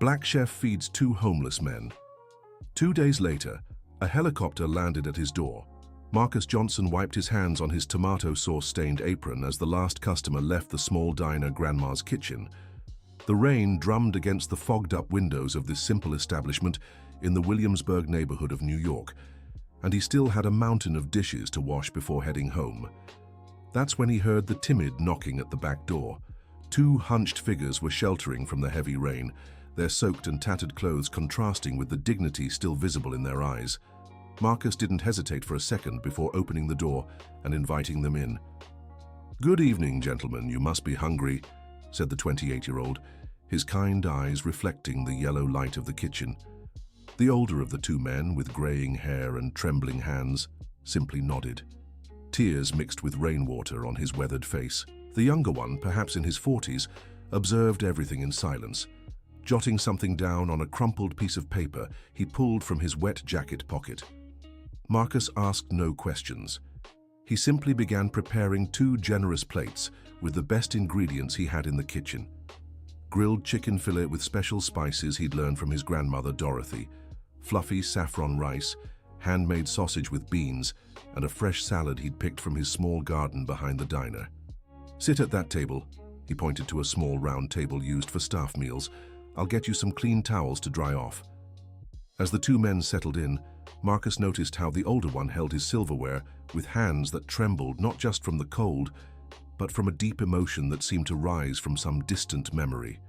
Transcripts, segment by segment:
Black chef feeds two homeless men. 2 days later, a helicopter landed at his door. Marcus Johnson wiped his hands on his tomato sauce-stained apron as the last customer left the small diner Grandma's Kitchen. The rain drummed against the fogged-up windows of this simple establishment in the Williamsburg neighborhood of New York, and he still had a mountain of dishes to wash before heading home. That's when he heard the timid knocking at the back door. 2 hunched figures were sheltering from the heavy rain, their soaked and tattered clothes contrasting with the dignity still visible in their eyes. Marcus didn't hesitate for a second before opening the door and inviting them in. "Good evening, gentlemen. You must be hungry," said the 28-year-old, his kind eyes reflecting the yellow light of the kitchen. The older of the 2 men, with graying hair and trembling hands, simply nodded. Tears mixed with rainwater on his weathered face. The younger one, perhaps in his 40s, observed everything in silence. Jotting something down on a crumpled piece of paper he pulled from his wet jacket pocket. Marcus asked no questions. He simply began preparing 2 generous plates with the best ingredients he had in the kitchen. Grilled chicken fillet with special spices he'd learned from his grandmother Dorothy, fluffy saffron rice, handmade sausage with beans, and a fresh salad he'd picked from his small garden behind the diner. "Sit at that table," he pointed to a small round table used for staff meals. "I'll get you some clean towels to dry off." As the 2 men settled in, Marcus noticed how the older one held his silverware with hands that trembled not just from the cold, but from a deep emotion that seemed to rise from some distant memory.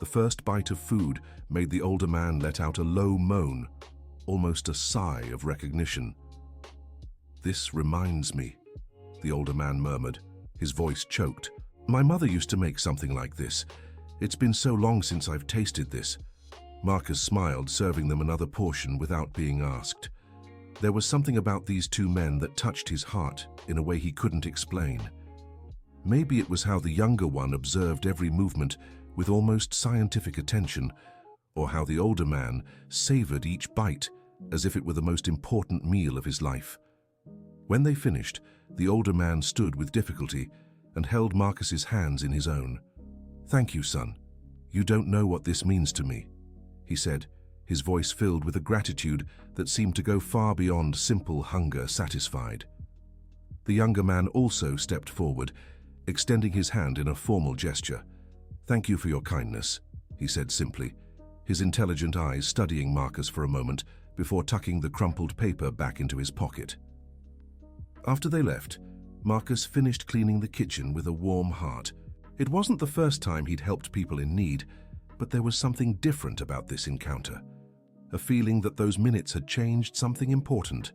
The first bite of food made the older man let out a low moan, almost a sigh of recognition. "This reminds me," the older man murmured, his voice choked. "My mother used to make something like this. It's been so long since I've tasted this." Marcus smiled, serving them another portion without being asked. There was something about these 2 men that touched his heart in a way he couldn't explain. Maybe it was how the younger one observed every movement with almost scientific attention, or how the older man savored each bite as if it were the most important meal of his life. When they finished, the older man stood with difficulty and held Marcus's hands in his own. "Thank you, son. You don't know what this means to me," he said, his voice filled with a gratitude that seemed to go far beyond simple hunger satisfied. The younger man also stepped forward, extending his hand in a formal gesture. "Thank you for your kindness," he said simply, his intelligent eyes studying Marcus for a moment before tucking the crumpled paper back into his pocket. After they left, Marcus finished cleaning the kitchen with a warm heart. It wasn't the first time he'd helped people in need, but there was something different about this encounter. A feeling that those minutes had changed something important,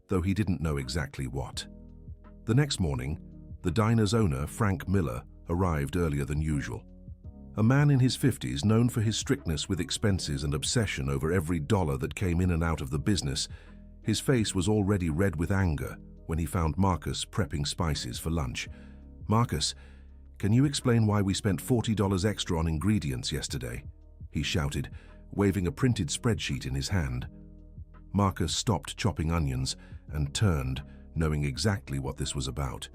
though he didn't know exactly what. The next morning, the diner's owner, Frank Miller, arrived earlier than usual. A man in his 50s, known for his strictness with expenses and obsession over every dollar that came in and out of the business, his face was already red with anger when he found Marcus prepping spices for lunch. "Marcus, can you explain why we spent $40 extra on ingredients yesterday?" he shouted, waving a printed spreadsheet in his hand. Marcus stopped chopping onions and turned, knowing exactly what this was about.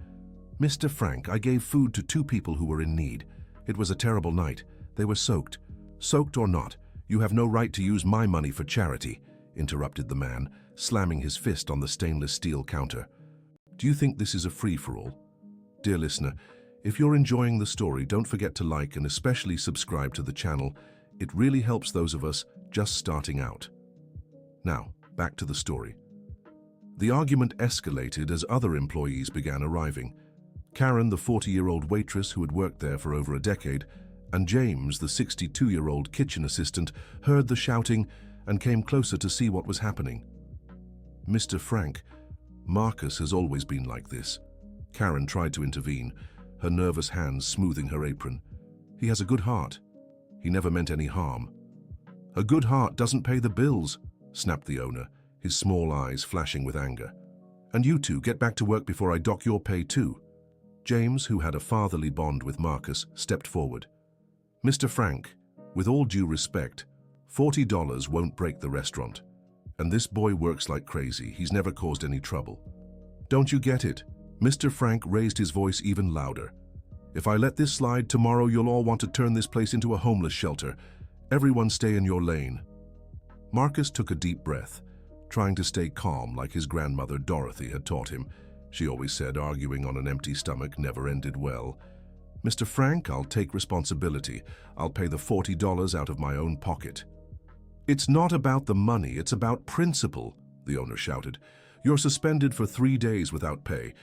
"Mr. Frank, I gave food to 2 people who were in need. It was a terrible night. They were soaked. Soaked or not, you have no right to use my money for charity," interrupted the man, slamming his fist on the stainless steel counter. "Do you think this is a free-for-all?" Dear listener, if you're enjoying the story, don't forget to like and especially subscribe to the channel. It really helps those of us just starting out. Now, back to the story. The argument escalated as other employees began arriving. Karen, the 40-year-old waitress who had worked there for over a decade, and James, the 62-year-old kitchen assistant, heard the shouting and came closer to see what was happening. "Mr. Frank, Marcus has always been like this." Karen tried to intervene, her nervous hands smoothing her apron. "He has a good heart. He never meant any harm." "A good heart doesn't pay the bills," snapped the owner, his small eyes flashing with anger. "And you two get back to work before I dock your pay too." James, who had a fatherly bond with Marcus, stepped forward. "Mr. Frank, with all due respect, $40 won't break the restaurant. And this boy works like crazy. He's never caused any trouble. Don't you get it?" Mr. Frank raised his voice even louder. "If I let this slide, tomorrow you'll all want to turn this place into a homeless shelter. Everyone stay in your lane. Marcus took a deep breath, trying to stay calm like his grandmother Dorothy had taught him. She always said arguing on an empty stomach never ended well. Mr. Frank, I'll take responsibility. I'll pay the $40 out of my own pocket. It's not about the money, it's about principle, the owner shouted. You're suspended for 3 days without pay.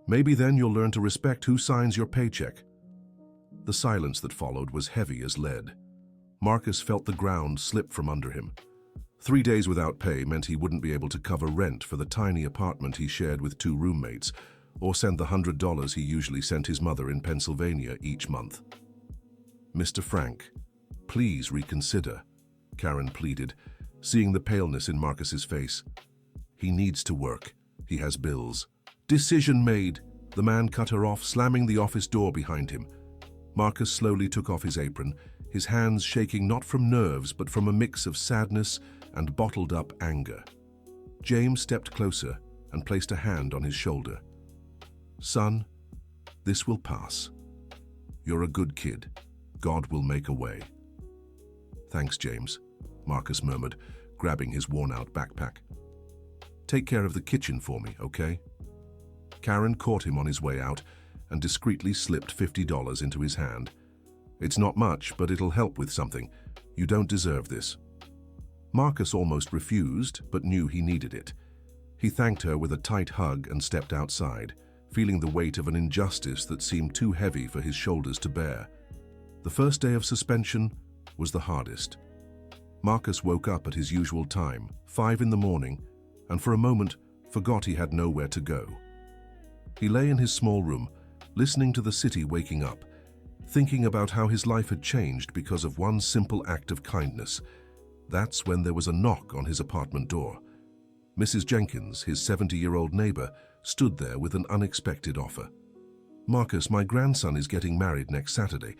Maybe then you'll learn to respect who signs your paycheck. The silence that followed was heavy as lead. Marcus felt the ground slip from under him. 3 days without pay meant he wouldn't be able to cover rent for the tiny apartment he shared with 2 roommates, or send the $100 he usually sent his mother in Pennsylvania each month. Mr. Frank, please reconsider, Karen pleaded, seeing the paleness in Marcus's face. He needs to work. He has bills. Decision made. The man cut her off, slamming the office door behind him. Marcus slowly took off his apron, his hands shaking not from nerves but from a mix of sadness and bottled-up anger. James stepped closer and placed a hand on his shoulder. Son, this will pass. You're a good kid. God will make a way. Thanks, James, Marcus murmured, grabbing his worn-out backpack. Take care of the kitchen for me, okay? Karen caught him on his way out and discreetly slipped $50 into his hand. It's not much, but it'll help with something. You don't deserve this. Marcus almost refused, but knew he needed it. He thanked her with a tight hug and stepped outside, feeling the weight of an injustice that seemed too heavy for his shoulders to bear. The first day of suspension was the hardest. Marcus woke up at his usual time, 5 in the morning, and for a moment forgot he had nowhere to go. He lay in his small room, listening to the city waking up, thinking about how his life had changed because of one simple act of kindness. That's when there was a knock on his apartment door. Mrs. Jenkins, his 70-year-old neighbor, stood there with an unexpected offer. Marcus, my grandson is getting married next Saturday,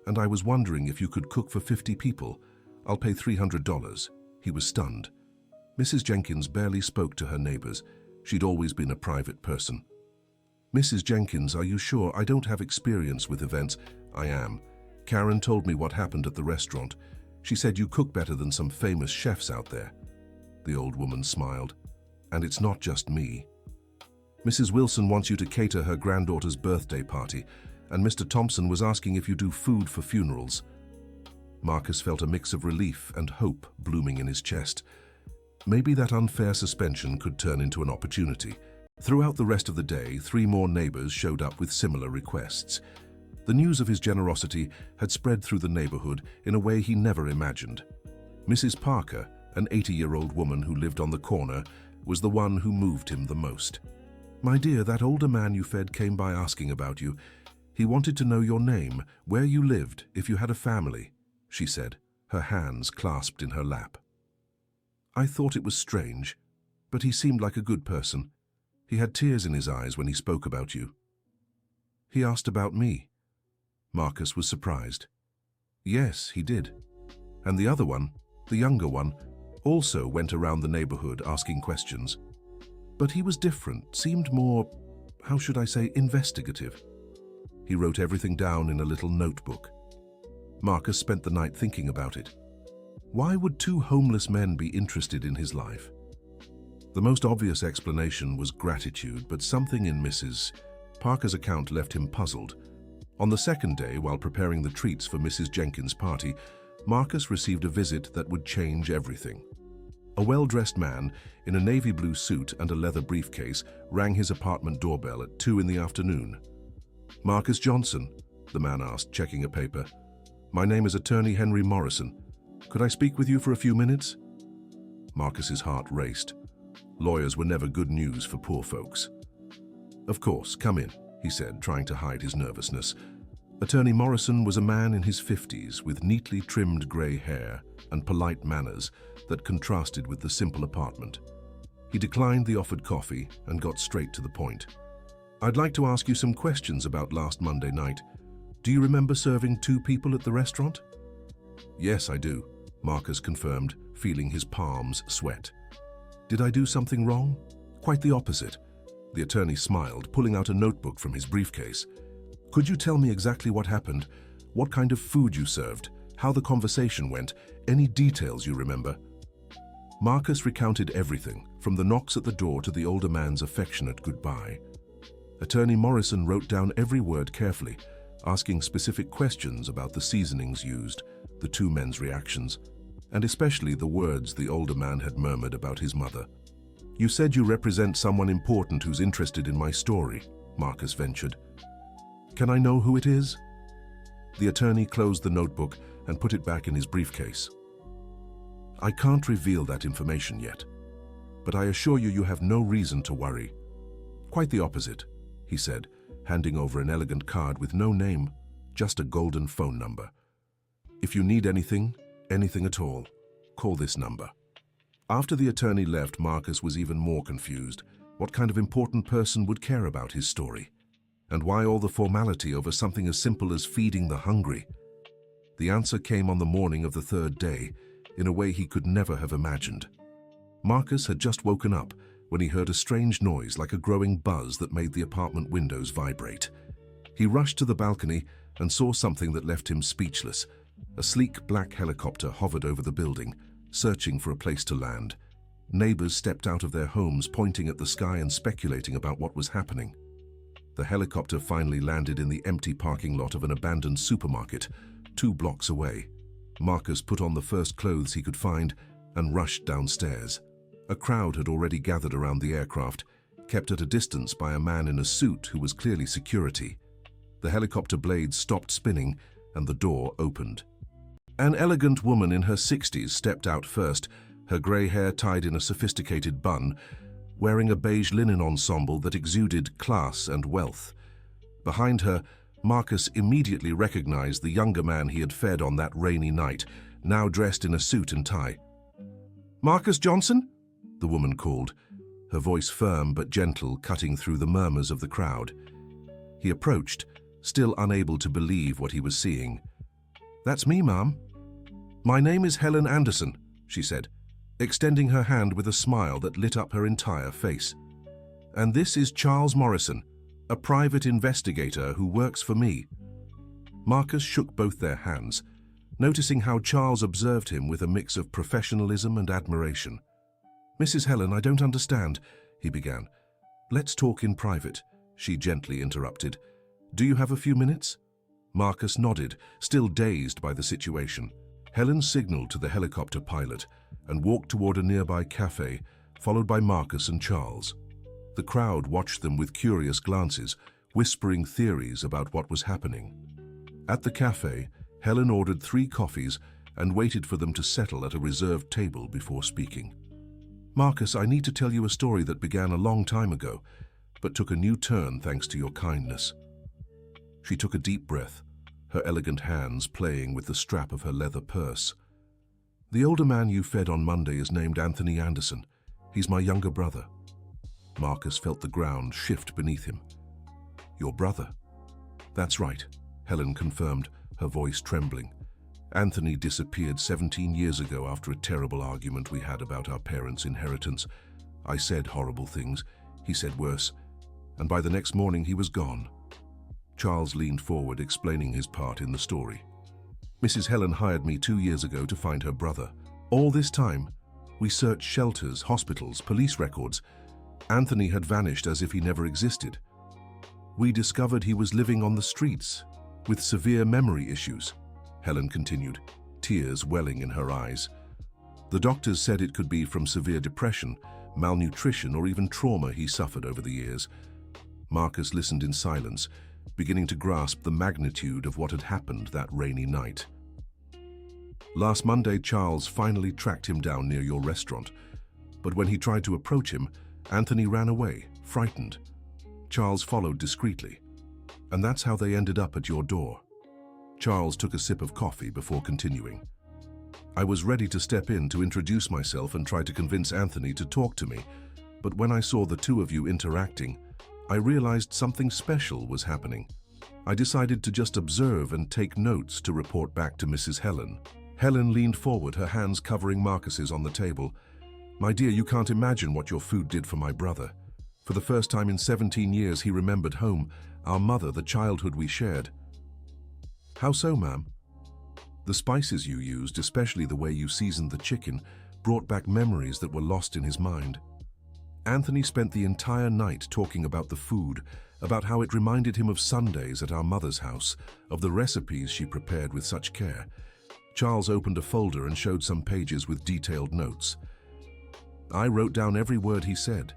and I was wondering if you could cook for 50 people. I'll pay $300. He was stunned. Mrs. Jenkins barely spoke to her neighbors. She'd always been a private person. Mrs. Jenkins, are you sure? I don't have experience with events. I am. Karen told me what happened at the restaurant. She said you cook better than some famous chefs out there. The old woman smiled. And it's not just me. Mrs. Wilson wants you to cater her granddaughter's birthday party, and Mr. Thompson was asking if you do food for funerals. Marcus felt a mix of relief and hope blooming in his chest. Maybe that unfair suspension could turn into an opportunity. Throughout the rest of the day, 3 more neighbors showed up with similar requests. The news of his generosity had spread through the neighborhood in a way he never imagined. Mrs. Parker, an 80-year-old woman who lived on the corner, was the one who moved him the most. My dear, that older man you fed came by asking about you. He wanted to know your name, where you lived, if you had a family, she said, her hands clasped in her lap. I thought it was strange, but he seemed like a good person. He had tears in his eyes when he spoke about you. He asked about me. Marcus was surprised. Yes, he did. And the other one, the younger one, also went around the neighborhood asking questions. But he was different, seemed more, how should I say, investigative. He wrote everything down in a little notebook. Marcus spent the night thinking about it. Why would 2 homeless men be interested in his life? The most obvious explanation was gratitude, but something in Mrs. Parker's account left him puzzled. On the second day, while preparing the treats for Mrs. Jenkins' party, Marcus received a visit that would change everything. A well-dressed man in a navy blue suit and a leather briefcase rang his apartment doorbell at 2 in the afternoon. Marcus Johnson, the man asked, checking a paper. My name is Attorney Henry Morrison. Could I speak with you for a few minutes? Marcus's heart raced. Lawyers were never good news for poor folks. Of course, come in, he said, trying to hide his nervousness. Attorney Morrison was a man in his 50s with neatly trimmed grey hair and polite manners that contrasted with the simple apartment. He declined the offered coffee and got straight to the point. I'd like to ask you some questions about last Monday night. Do you remember serving 2 people at the restaurant? Yes, I do, Marcus confirmed, feeling his palms sweat. Did I do something wrong? Quite the opposite. The attorney smiled, pulling out a notebook from his briefcase. Could you tell me exactly what happened? What kind of food you served? how the conversation went, any details you remember. Marcus recounted everything, from the knocks at the door to the older man's affectionate goodbye. Attorney Morrison wrote down every word carefully, asking specific questions about the seasonings used, the two men's reactions, and especially the words the older man had murmured about his mother. "You said you represent someone important who's interested in my story," Marcus ventured. "Can I know who it is?" The attorney closed the notebook and put it back in his briefcase. "I can't reveal that information yet, but I assure you you have no reason to worry." "Quite the opposite," he said, handing over an elegant card with no name, just a golden phone number. "If you need anything at all, call this number." After the attorney left, Marcus was even more confused. What kind of important person would care about his story? And why all the formality over something as simple as feeding the hungry? The answer came on the morning of the third day, in a way he could never have imagined. Marcus had just woken up when he heard a strange noise like a growing buzz that made the apartment windows vibrate. He rushed to the balcony and saw something that left him speechless. A sleek black helicopter hovered over the building, searching for a place to land. Neighbors stepped out of their homes, pointing at the sky and speculating about what was happening. The helicopter finally landed in the empty parking lot of an abandoned supermarket, 2 blocks away. Marcus put on the first clothes he could find and rushed downstairs. A crowd had already gathered around the aircraft, kept at a distance by a man in a suit who was clearly security. The helicopter blades stopped spinning and the door opened. An elegant woman in her 60s stepped out first, her grey hair tied in a sophisticated bun, wearing a beige linen ensemble that exuded class and wealth. Behind her, Marcus immediately recognized the younger man he had fed on that rainy night, now dressed in a suit and tie. "Marcus Johnson?" the woman called, her voice firm but gentle, cutting through the murmurs of the crowd. He approached, still unable to believe what he was seeing. "That's me, ma'am." "My name is Helen Anderson," she said, extending her hand with a smile that lit up her entire face. "And this is Charles Morrison, a private investigator who works for me." Marcus shook both their hands, noticing how Charles observed him with a mix of professionalism and admiration. "Mrs. Helen, I don't understand," he began. "Let's talk in private," she gently interrupted. "Do you have a few minutes?" Marcus nodded, still dazed by the situation. Helen signaled to the helicopter pilot and walked toward a nearby cafe, followed by Marcus and Charles. The crowd watched them with curious glances, whispering theories about what was happening. At the cafe, Helen ordered 3 coffees and waited for them to settle at a reserved table before speaking. "Marcus, I need to tell you a story that began a long time ago, but took a new turn thanks to your kindness." She took a deep breath, her elegant hands playing with the strap of her leather purse. "The older man you fed on Monday is named Anthony Anderson. He's my younger brother." Marcus felt the ground shift beneath him. "Your brother?" "That's right," Helen confirmed, her voice trembling. "Anthony disappeared 17 years ago after a terrible argument we had about our parents' inheritance. I said horrible things, he said worse, and by the next morning he was gone." Charles leaned forward, explaining his part in the story. "Mrs. Helen hired me 2 years ago to find her brother. All this time, we searched shelters, hospitals, police records. Anthony had vanished as if he never existed. We discovered he was living on the streets, with severe memory issues," Helen continued, tears welling in her eyes. "The doctors said it could be from severe depression, malnutrition, or even trauma he suffered over the years." Marcus listened in silence, beginning to grasp the magnitude of what had happened that rainy night. "Last Monday, Charles finally tracked him down near your restaurant, but when he tried to approach him, Anthony ran away, frightened. Charles followed discreetly, and that's how they ended up at your door." Charles took a sip of coffee before continuing. "I was ready to step in to introduce myself and try to convince Anthony to talk to me, but when I saw the two of you interacting, I realized something special was happening. I decided to just observe and take notes to report back to Mrs. Helen." Helen leaned forward, her hands covering Marcus's on the table. "My dear, you can't imagine what your food did for my brother. For the first time in 17 years, he remembered home, our mother, the childhood we shared." "How so, ma'am?" The spices you used, especially the way you seasoned the chicken, brought back memories that were lost in his mind. Anthony spent the entire night talking about the food, about how it reminded him of Sundays at our mother's house, of the recipes she prepared with such care. Charles opened a folder and showed some pages with detailed notes. I wrote down every word he said.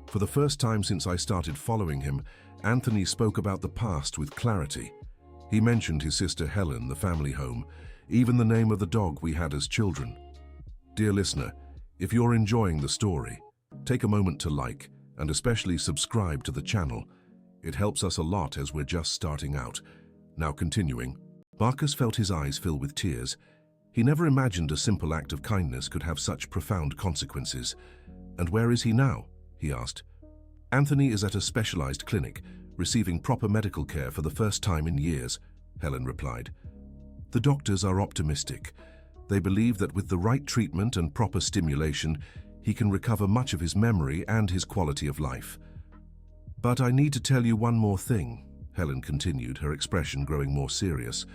For the first time since I started following him, Anthony spoke about the past with clarity. He mentioned his sister Helen, the family home, even the name of the dog we had as children. Dear listener, if you're enjoying the story, take a moment to like and especially subscribe to the channel. It helps us a lot as we're just starting out. Now continuing. Marcus felt his eyes fill with tears. He never imagined a simple act of kindness could have such profound consequences. And where is he now? He asked. Anthony is at a specialized clinic, receiving proper medical care for the first time in years, Helen replied. The doctors are optimistic. They believe that with the right treatment and proper stimulation, he can recover much of his memory and his quality of life. But I need to tell you one more thing, Helen continued, her expression growing more serious.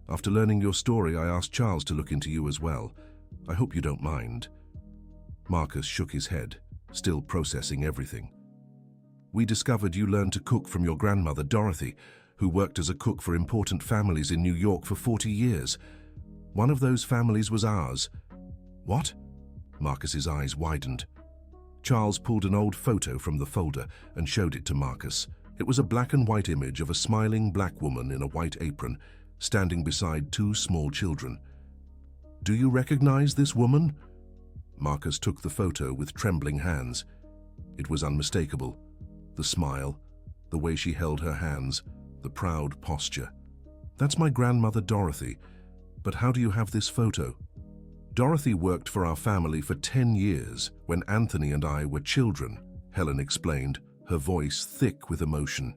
After learning your story, I asked Charles to look into you as well. I hope you don't mind. Marcus shook his head, still processing everything. We discovered you learned to cook from your grandmother, Dorothy, who worked as a cook for important families in New York for 40 years. One of those families was ours. What? Marcus's eyes widened. Charles pulled an old photo from the folder and showed it to Marcus. It was a black and white image of a smiling black woman in a white apron, standing beside two small children. Do you recognize this woman? Marcus took the photo with trembling hands. It was unmistakable. The smile, the way she held her hands, the proud posture. That's my grandmother Dorothy. But how do you have this photo? Dorothy worked for our family for 10 years when Anthony and I were children, Helen explained, her voice thick with emotion.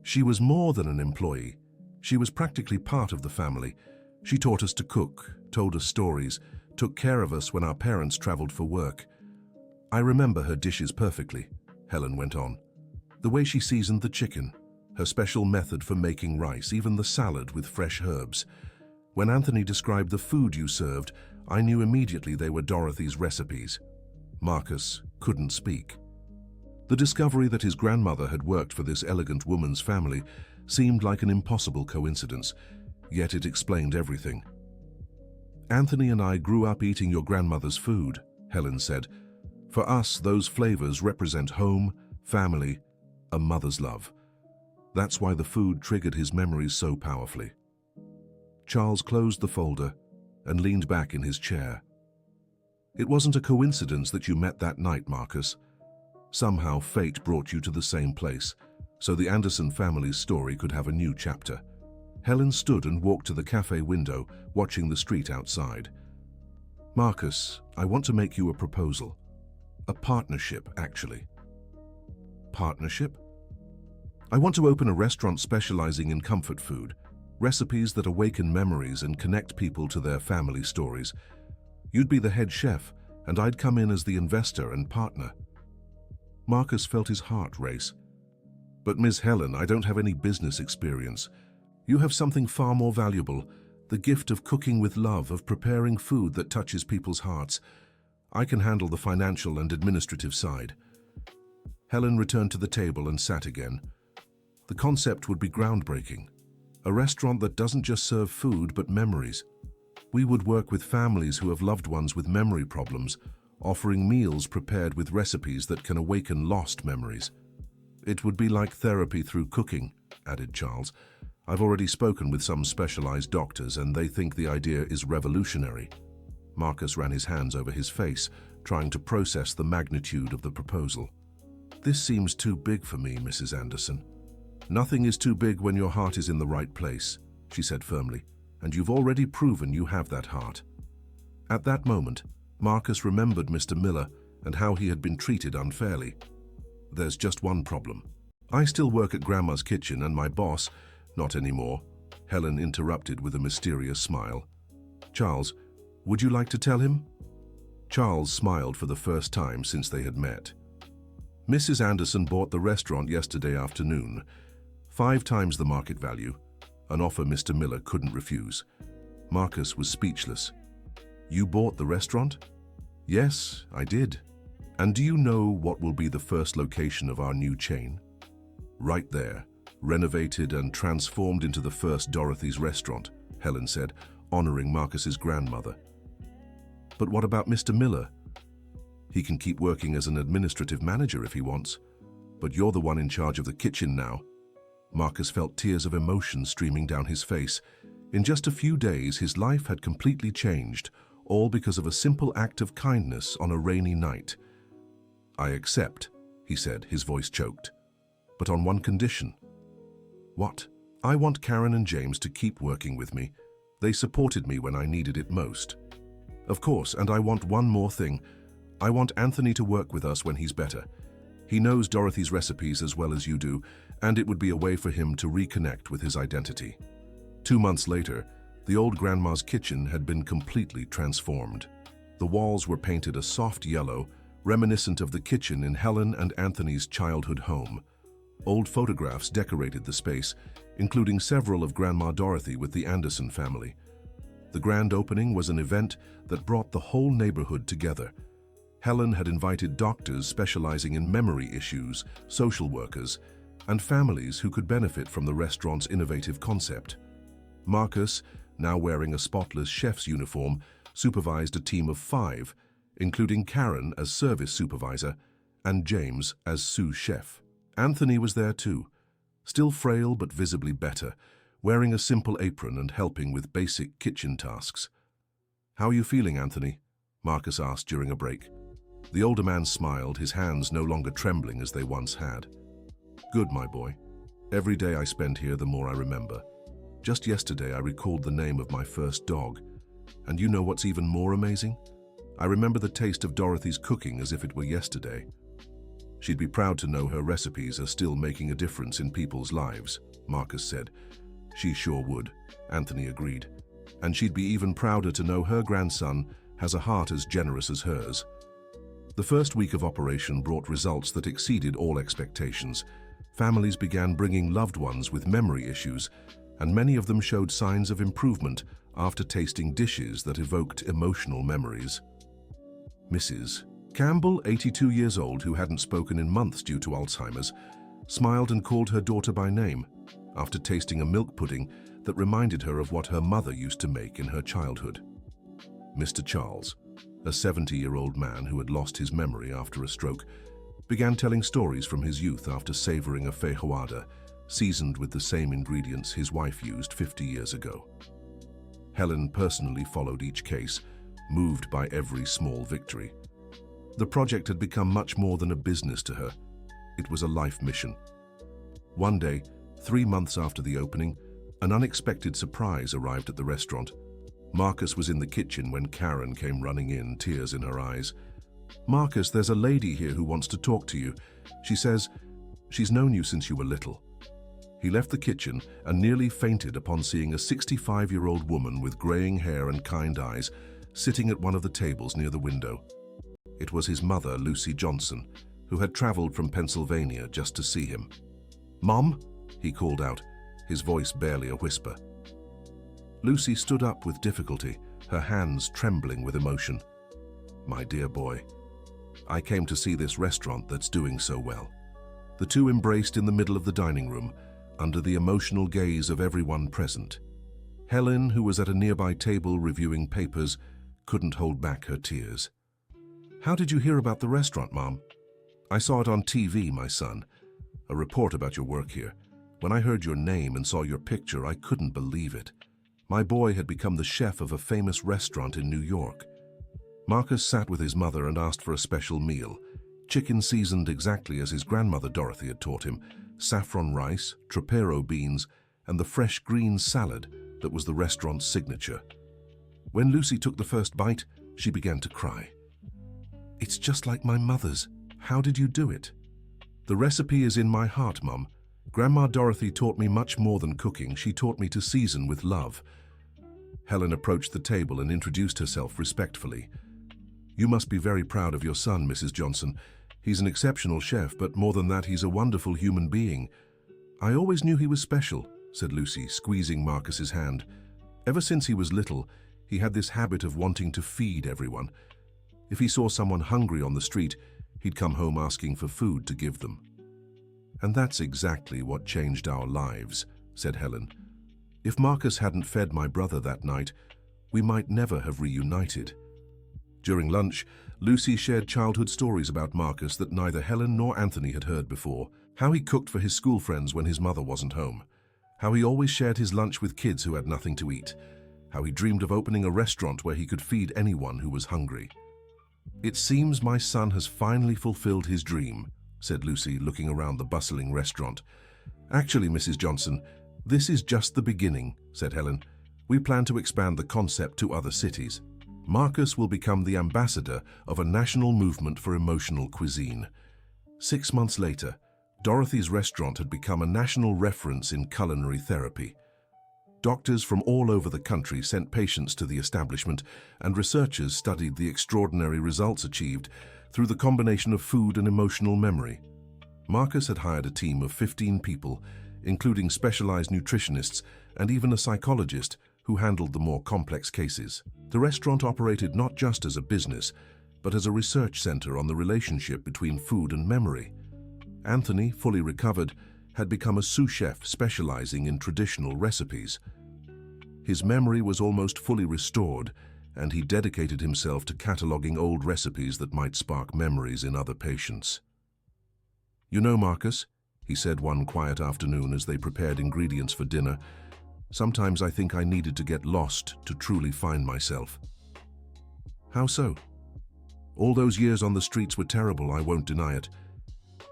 She was more than an employee. She was practically part of the family. She taught us to cook, told us stories, took care of us when our parents traveled for work. I remember her dishes perfectly, Helen went on. The way she seasoned the chicken, her special method for making rice, even the salad with fresh herbs. When Anthony described the food you served, I knew immediately they were Dorothy's recipes. Marcus couldn't speak. The discovery that his grandmother had worked for this elegant woman's family seemed like an impossible coincidence, yet it explained everything. Anthony and I grew up eating your grandmother's food, Helen said. For us, those flavors represent home, family, a mother's love. That's why the food triggered his memories so powerfully. Charles closed the folder and leaned back in his chair. It wasn't a coincidence that you met that night, Marcus. Somehow fate brought you to the same place, so the Anderson family's story could have a new chapter. Helen stood and walked to the cafe window, watching the street outside. Marcus, I want to make you a proposal. A partnership, actually. Partnership? I want to open a restaurant specializing in comfort food, recipes that awaken memories and connect people to their family stories. You'd be the head chef, and I'd come in as the investor and partner. Marcus felt his heart race. But Ms. Helen, I don't have any business experience. You have something far more valuable, the gift of cooking with love, of preparing food that touches people's hearts. I can handle the financial and administrative side. Helen returned to the table and sat again. The concept would be groundbreaking. A restaurant that doesn't just serve food but memories. We would work with families who have loved ones with memory problems, offering meals prepared with recipes that can awaken lost memories. It would be like therapy through cooking, added Charles. I've already spoken with some specialized doctors and they think the idea is revolutionary. Marcus ran his hands over his face, trying to process the magnitude of the proposal. This seems too big for me, Mrs. Anderson. Nothing is too big when your heart is in the right place, she said firmly, and you've already proven you have that heart. At that moment, Marcus remembered Mr. Miller and how he had been treated unfairly. There's just one problem. I still work at Grandma's kitchen and my boss, not anymore, Helen interrupted with a mysterious smile. Charles, would you like to tell him? Charles smiled for the first time since they had met. Mrs. Anderson bought the restaurant yesterday afternoon. 5 times the market value, an offer Mr. Miller couldn't refuse. Marcus was speechless. You bought the restaurant? Yes, I did. And do you know what will be the first location of our new chain? Right there, renovated and transformed into the first Dorothy's restaurant, Helen said, honoring Marcus's grandmother. But what about Mr. Miller? He can keep working as an administrative manager if he wants, but you're the one in charge of the kitchen now. Marcus felt tears of emotion streaming down his face. In just a few days, his life had completely changed, all because of a simple act of kindness on a rainy night. I accept, he said, his voice choked. But on one condition. What? I want Karen and James to keep working with me. They supported me when I needed it most. Of course, and I want one more thing. I want Anthony to work with us when he's better. He knows Dorothy's recipes as well as you do, and it would be a way for him to reconnect with his identity. 2 months later, the old grandma's kitchen had been completely transformed. The walls were painted a soft yellow, reminiscent of the kitchen in Helen and Anthony's childhood home. Old photographs decorated the space, including several of Grandma Dorothy with the Anderson family. The grand opening was an event that brought the whole neighborhood together. Helen had invited doctors specializing in memory issues, social workers, and families who could benefit from the restaurant's innovative concept. Marcus, now wearing a spotless chef's uniform, supervised a team of 5, including Karen as service supervisor and James as sous chef. Anthony was there too, still frail but visibly better, wearing a simple apron and helping with basic kitchen tasks. How are you feeling, Anthony? Marcus asked during a break. The older man smiled, his hands no longer trembling as they once had. Good, my boy. Every day I spend here, the more I remember. Just yesterday, I recalled the name of my first dog. And you know what's even more amazing? I remember the taste of Dorothy's cooking as if it were yesterday. She'd be proud to know her recipes are still making a difference in people's lives, Marcus said. She sure would, Anthony agreed. And she'd be even prouder to know her grandson has a heart as generous as hers. The first week of operation brought results that exceeded all expectations. Families began bringing loved ones with memory issues, and many of them showed signs of improvement after tasting dishes that evoked emotional memories. Mrs. Campbell, 82 years old, who hadn't spoken in months due to Alzheimer's, smiled and called her daughter by name after tasting a milk pudding that reminded her of what her mother used to make in her childhood. Mr. Charles, a 70-year-old man who had lost his memory after a stroke, began telling stories from his youth after savoring a feijoada, seasoned with the same ingredients his wife used 50 years ago. Helen personally followed each case, moved by every small victory. The project had become much more than a business to her. It was a life mission. One day, 3 months after the opening, an unexpected surprise arrived at the restaurant. Marcus was in the kitchen when Karen came running in, tears in her eyes. "Marcus, there's a lady here who wants to talk to you. She says she's known you since you were little." He left the kitchen and nearly fainted upon seeing a 65-year-old woman with graying hair and kind eyes sitting at one of the tables near the window. It was his mother, Lucy Johnson, who had traveled from Pennsylvania just to see him. "Mom?" he called out, his voice barely a whisper. Lucy stood up with difficulty, her hands trembling with emotion. "My dear boy, I came to see this restaurant that's doing so well." The two embraced in the middle of the dining room, under the emotional gaze of everyone present. Helen, who was at a nearby table reviewing papers, couldn't hold back her tears. "How did you hear about the restaurant, Mom?" "I saw it on TV, my son. A report about your work here. When I heard your name and saw your picture, I couldn't believe it. My boy had become the chef of a famous restaurant in New York." Marcus sat with his mother and asked for a special meal. Chicken seasoned exactly as his grandmother Dorothy had taught him, saffron rice, tropero beans, and the fresh green salad that was the restaurant's signature. When Lucy took the first bite, she began to cry. "It's just like my mother's. How did you do it?" "The recipe is in my heart, Mum. Grandma Dorothy taught me much more than cooking. She taught me to season with love." Helen approached the table and introduced herself respectfully. "You must be very proud of your son, Mrs. Johnson. He's an exceptional chef, but more than that, he's a wonderful human being." "I always knew he was special," said Lucy, squeezing Marcus's hand. Ever since he was little, he had this habit of wanting to feed everyone. If he saw someone hungry on the street, he'd come home asking for food to give them. "And that's exactly what changed our lives," said Helen. "If Marcus hadn't fed my brother that night, we might never have reunited." During lunch, Lucy shared childhood stories about Marcus that neither Helen nor Anthony had heard before. How he cooked for his school friends when his mother wasn't home. How he always shared his lunch with kids who had nothing to eat. How he dreamed of opening a restaurant where he could feed anyone who was hungry. "It seems my son has finally fulfilled his dream," said Lucy, looking around the bustling restaurant. "Actually, Mrs. Johnson, this is just the beginning," said Helen. "We plan to expand the concept to other cities. Marcus will become the ambassador of a national movement for emotional cuisine." 6 months later, Dorothy's restaurant had become a national reference in culinary therapy. Doctors from all over the country sent patients to the establishment, and researchers studied the extraordinary results achieved through the combination of food and emotional memory. Marcus had hired a team of 15 people, including specialized nutritionists and even a psychologist who handled the more complex cases. The restaurant operated not just as a business, but as a research center on the relationship between food and memory. Anthony, fully recovered, had become a sous chef specializing in traditional recipes. His memory was almost fully restored, and he dedicated himself to cataloging old recipes that might spark memories in other patients. "You know, Marcus," he said one quiet afternoon as they prepared ingredients for dinner, "sometimes I think I needed to get lost to truly find myself." "How so?" "All those years on the streets were terrible, I won't deny it.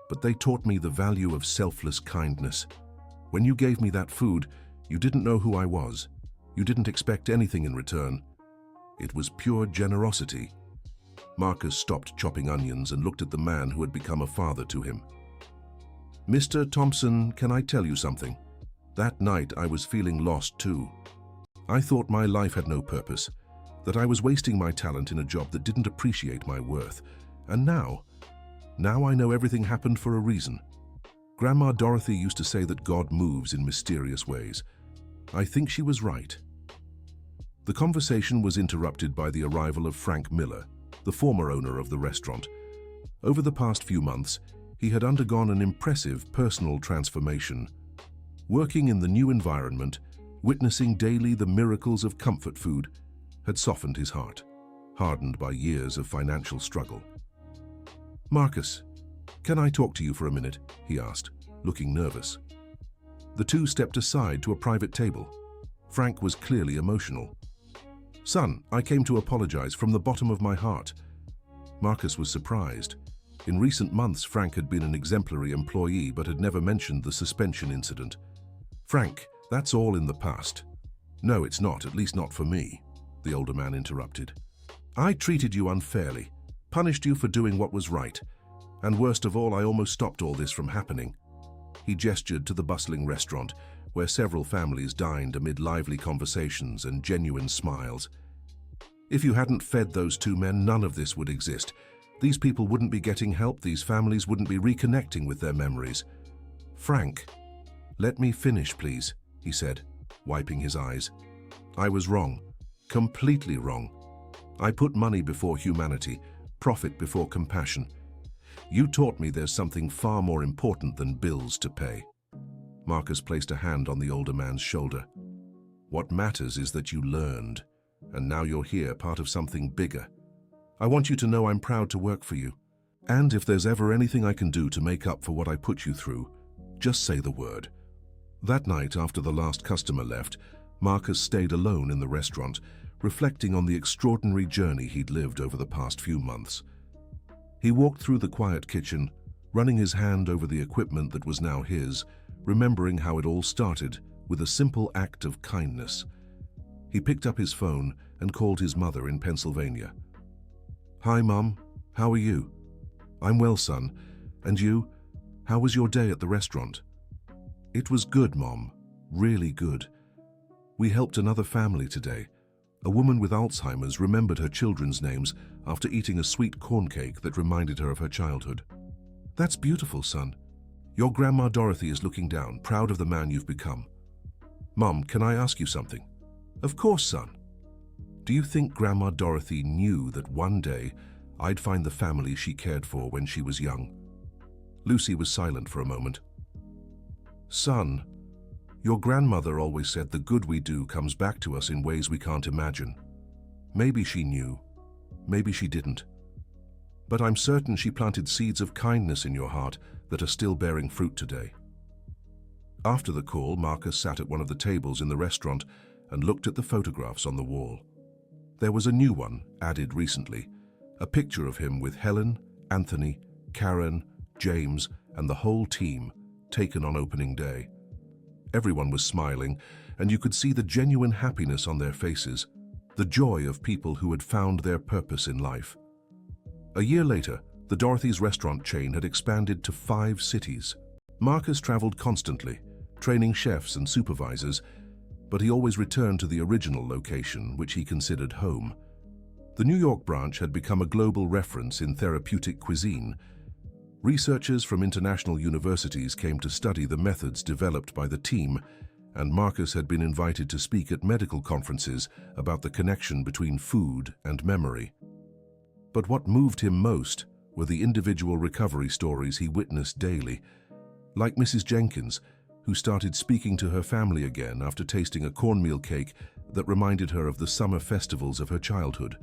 But they taught me the value of selfless kindness. When you gave me that food, you didn't know who I was. You didn't expect anything in return. It was pure generosity." Marcus stopped chopping onions and looked at the man who had become a father to him. "Mr. Thompson, can I tell you something? That night I was feeling lost too. I thought my life had no purpose, that I was wasting my talent in a job that didn't appreciate my worth. And now I know everything happened for a reason. Grandma Dorothy used to say that God moves in mysterious ways. I think she was right." The conversation was interrupted by the arrival of Frank Miller, the former owner of the restaurant. Over the past few months, he had undergone an impressive personal transformation. Working in the new environment, witnessing daily the miracles of comfort food, had softened his heart, hardened by years of financial struggle. "Marcus, can I talk to you for a minute?" he asked, looking nervous. The two stepped aside to a private table. Frank was clearly emotional. "Son, I came to apologize from the bottom of my heart." Marcus was surprised. In recent months, Frank had been an exemplary employee but had never mentioned the suspension incident. "Frank, that's all in the past." "No, it's not, at least not for me," the older man interrupted. "I treated you unfairly, punished you for doing what was right, and worst of all, I almost stopped all this from happening." He gestured to the bustling restaurant, where several families dined amid lively conversations and genuine smiles. "If you hadn't fed those two men, none of this would exist. These people wouldn't be getting help, these families wouldn't be reconnecting with their memories." "Frank, let me finish, please," he said, wiping his eyes. "I was wrong, completely wrong. I put money before humanity, profit before compassion. You taught me there's something far more important than bills to pay." Marcus placed a hand on the older man's shoulder. "What matters is that you learned, and now you're here, part of something bigger. I want you to know I'm proud to work for you. And if there's ever anything I can do to make up for what I put you through, just say the word." That night, after the last customer left, Marcus stayed alone in the restaurant, reflecting on the extraordinary journey he'd lived over the past few months. He walked through the quiet kitchen, running his hand over the equipment that was now his, remembering how it all started with a simple act of kindness. He picked up his phone and called his mother in Pennsylvania. "Hi, Mom. How are you?" "I'm well, son. And you? How was your day at the restaurant?" "It was good, Mom. Really good. We helped another family today. A woman with Alzheimer's remembered her children's names after eating a sweet corn cake that reminded her of her childhood." "That's beautiful, son. Your Grandma Dorothy is looking down, proud of the man you've become." "Mom, can I ask you something?" Of course, son. Do you think Grandma Dorothy knew that one day I'd find the family she cared for when she was young? Lucy was silent for a moment. Son, your grandmother always said the good we do comes back to us in ways we can't imagine. Maybe she knew, maybe she didn't. But I'm certain she planted seeds of kindness in your heart that are still bearing fruit today. After the call, Marcus sat at one of the tables in the restaurant and looked at the photographs on the wall. There was a new one added recently, a picture of him with Helen, Anthony, Karen, James, and the whole team, taken on opening day. Everyone was smiling, and you could see the genuine happiness on their faces, the joy of people who had found their purpose in life. A year later, the Dorothy's restaurant chain had expanded to 5 cities. Marcus traveled constantly, training chefs and supervisors, but he always returned to the original location, which he considered home. The New York branch had become a global reference in therapeutic cuisine. Researchers from international universities came to study the methods developed by the team, and Marcus had been invited to speak at medical conferences about the connection between food and memory. But what moved him most were the individual recovery stories he witnessed daily, like Mrs. Jenkins, who started speaking to her family again after tasting a cornmeal cake that reminded her of the summer festivals of her childhood,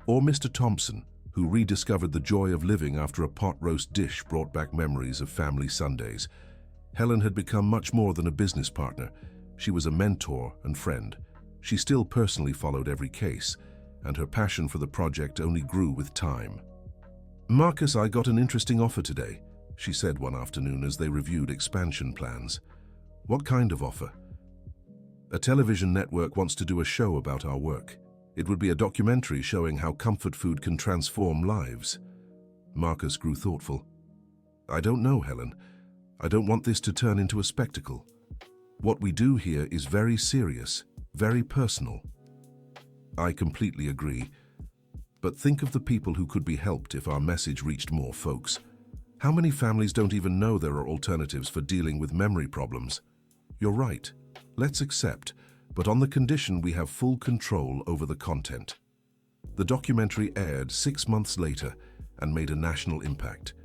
or Mr. Thompson, who rediscovered the joy of living after a pot roast dish brought back memories of family Sundays. Helen had become much more than a business partner. She was a mentor and friend. She still personally followed every case, and her passion for the project only grew with time. Marcus, I got an interesting offer today, she said one afternoon as they reviewed expansion plans. What kind of offer? A television network wants to do a show about our work. It would be a documentary showing how comfort food can transform lives. Marcus grew thoughtful. I don't know, Helen. I don't want this to turn into a spectacle. What we do here is very serious, very personal. I completely agree. But think of the people who could be helped if our message reached more folks. How many families don't even know there are alternatives for dealing with memory problems? You're right. Let's accept, but on the condition we have full control over the content. The documentary aired 6 months later and made a national impact.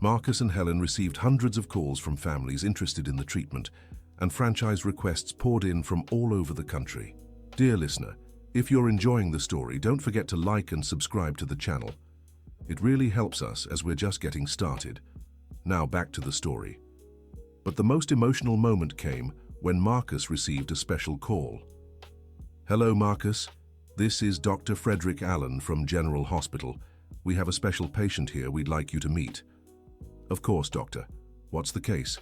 Marcus and Helen received hundreds of calls from families interested in the treatment, and franchise requests poured in from all over the country. Dear listener, if you're enjoying the story, don't forget to like and subscribe to the channel. It really helps us as we're just getting started. Now back to the story. But the most emotional moment came when Marcus received a special call. Hello, Marcus. This is Dr. Frederick Allen from General Hospital. We have a special patient here we'd like you to meet. Of course, doctor. What's the case?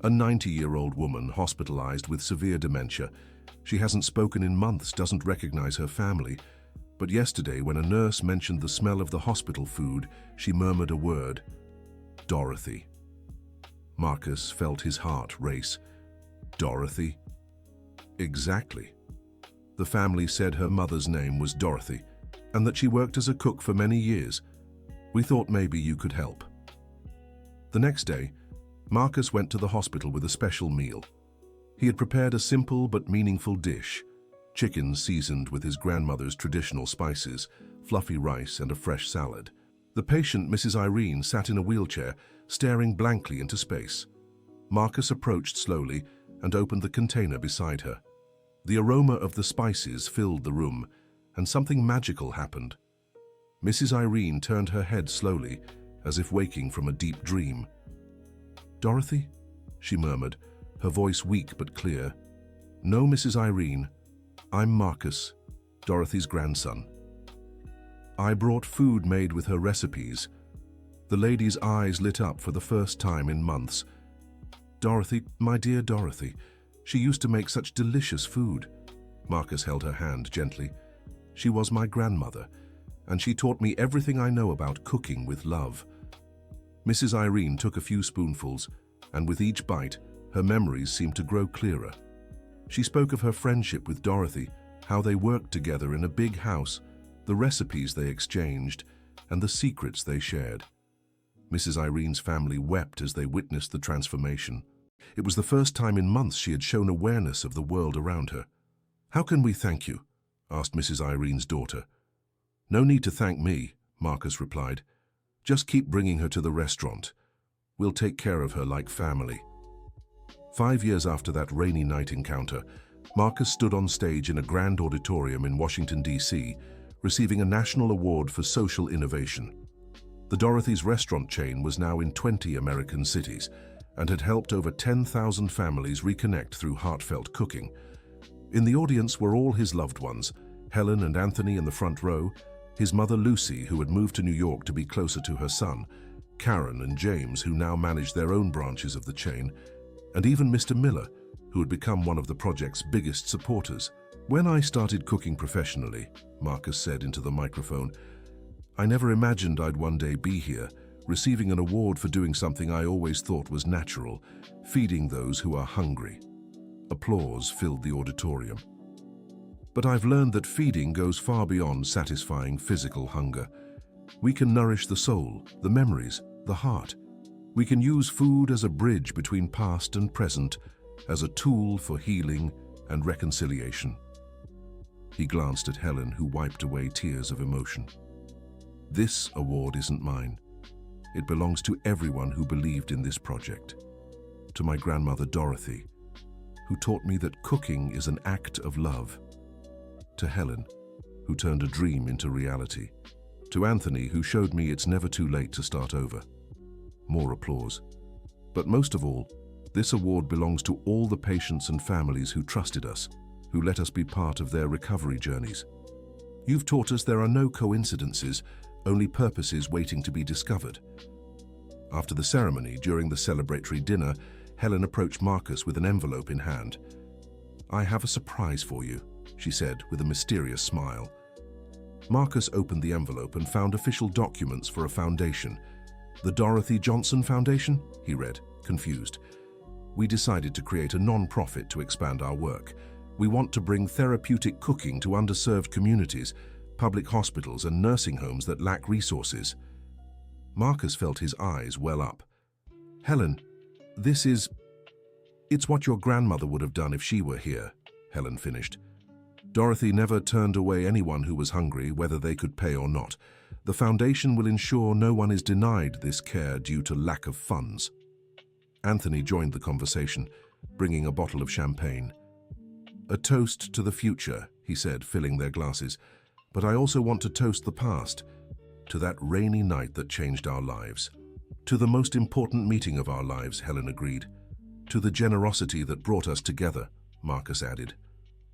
A 90-year-old woman hospitalized with severe dementia. She hasn't spoken in months, doesn't recognize her family. But yesterday, when a nurse mentioned the smell of the hospital food, she murmured a word. Dorothy. Marcus felt his heart race. Dorothy? Exactly. The family said her mother's name was Dorothy, and that she worked as a cook for many years. We thought maybe you could help. The next day, Marcus went to the hospital with a special meal. He had prepared a simple but meaningful dish, chicken seasoned with his grandmother's traditional spices, fluffy rice, and a fresh salad. The patient, Mrs. Irene, sat in a wheelchair, staring blankly into space. Marcus approached slowly and opened the container beside her. The aroma of the spices filled the room, and something magical happened. Mrs. Irene turned her head slowly, as if waking from a deep dream. Dorothy? She murmured, her voice weak but clear. No, Mrs. Irene. I'm Marcus, Dorothy's grandson. I brought food made with her recipes. The lady's eyes lit up for the first time in months. Dorothy, my dear Dorothy, she used to make such delicious food. Marcus held her hand gently. She was my grandmother, and she taught me everything I know about cooking with love. Mrs. Irene took a few spoonfuls, and with each bite, her memories seemed to grow clearer. She spoke of her friendship with Dorothy, how they worked together in a big house, the recipes they exchanged, and the secrets they shared. Mrs. Irene's family wept as they witnessed the transformation. It was the first time in months she had shown awareness of the world around her. "How can we thank you?" asked Mrs. Irene's daughter. "No need to thank me," Marcus replied. "Just keep bringing her to the restaurant. We'll take care of her like family." 5 years after that rainy night encounter, Marcus stood on stage in a grand auditorium in Washington, D.C., receiving a national award for social innovation. The Dorothy's restaurant chain was now in 20 American cities and had helped over 10,000 families reconnect through heartfelt cooking. In the audience were all his loved ones, Helen and Anthony in the front row, his mother Lucy, who had moved to New York to be closer to her son, Karen and James, who now managed their own branches of the chain, and even Mr. Miller, who had become one of the project's biggest supporters. "When I started cooking professionally," Marcus said into the microphone, "I never imagined I'd one day be here, receiving an award for doing something I always thought was natural, feeding those who are hungry." Applause filled the auditorium. "But I've learned that feeding goes far beyond satisfying physical hunger. We can nourish the soul, the memories, the heart. We can use food as a bridge between past and present, as a tool for healing and reconciliation." He glanced at Helen, who wiped away tears of emotion. "This award isn't mine. It belongs to everyone who believed in this project. To my grandmother Dorothy, who taught me that cooking is an act of love. To Helen, who turned a dream into reality. To Anthony, who showed me it's never too late to start over." More applause. "But most of all, this award belongs to all the patients and families who trusted us, who let us be part of their recovery journeys. You've taught us there are no coincidences, only purposes waiting to be discovered." After the ceremony, during the celebratory dinner, Helen approached Marcus with an envelope in hand. "I have a surprise for you," she said with a mysterious smile. Marcus opened the envelope and found official documents for a foundation. "The Dorothy Johnson Foundation?" he read, confused. "We decided to create a non-profit to expand our work. We want to bring therapeutic cooking to underserved communities, public hospitals and nursing homes that lack resources." Marcus felt his eyes well up. "Helen, it's what your grandmother would have done if she were here," Helen finished. "Dorothy never turned away anyone who was hungry, whether they could pay or not. The foundation will ensure no one is denied this care due to lack of funds." Anthony joined the conversation, bringing a bottle of champagne. "A toast to the future," he said, filling their glasses. "But I also want to toast the past, to that rainy night that changed our lives." "To the most important meeting of our lives," Helen agreed. "To the generosity that brought us together," Marcus added.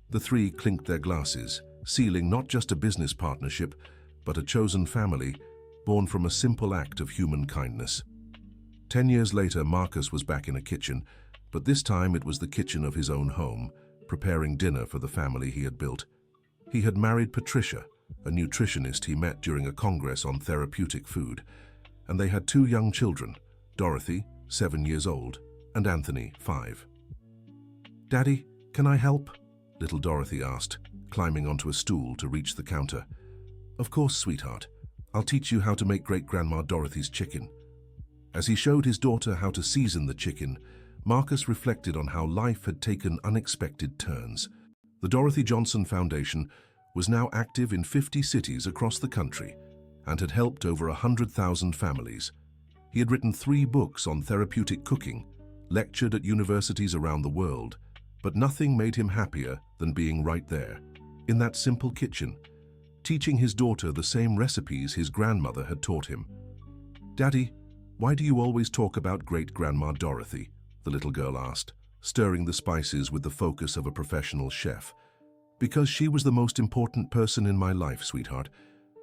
The three clinked their glasses, sealing not just a business partnership, but a chosen family, born from a simple act of human kindness. 10 years later, Marcus was back in a kitchen, but this time it was the kitchen of his own home, preparing dinner for the family he had built. He had married Patricia, a nutritionist he met during a congress on therapeutic food, and they had 2 young children, Dorothy, 7 years old, and Anthony, 5. "Daddy, can I help?" little Dorothy asked, climbing onto a stool to reach the counter. "Of course, sweetheart. I'll teach you how to make Great-Grandma Dorothy's chicken." As he showed his daughter how to season the chicken, Marcus reflected on how life had taken unexpected turns. The Dorothy Johnson Foundation was now active in 50 cities across the country and had helped over 100,000 families. He had written 3 books on therapeutic cooking, lectured at universities around the world, but nothing made him happier than being right there, in that simple kitchen, teaching his daughter the same recipes his grandmother had taught him. "Daddy, why do you always talk about Great-Grandma Dorothy?" the little girl asked, stirring the spices with the focus of a professional chef. "Because she was the most important person in my life, sweetheart.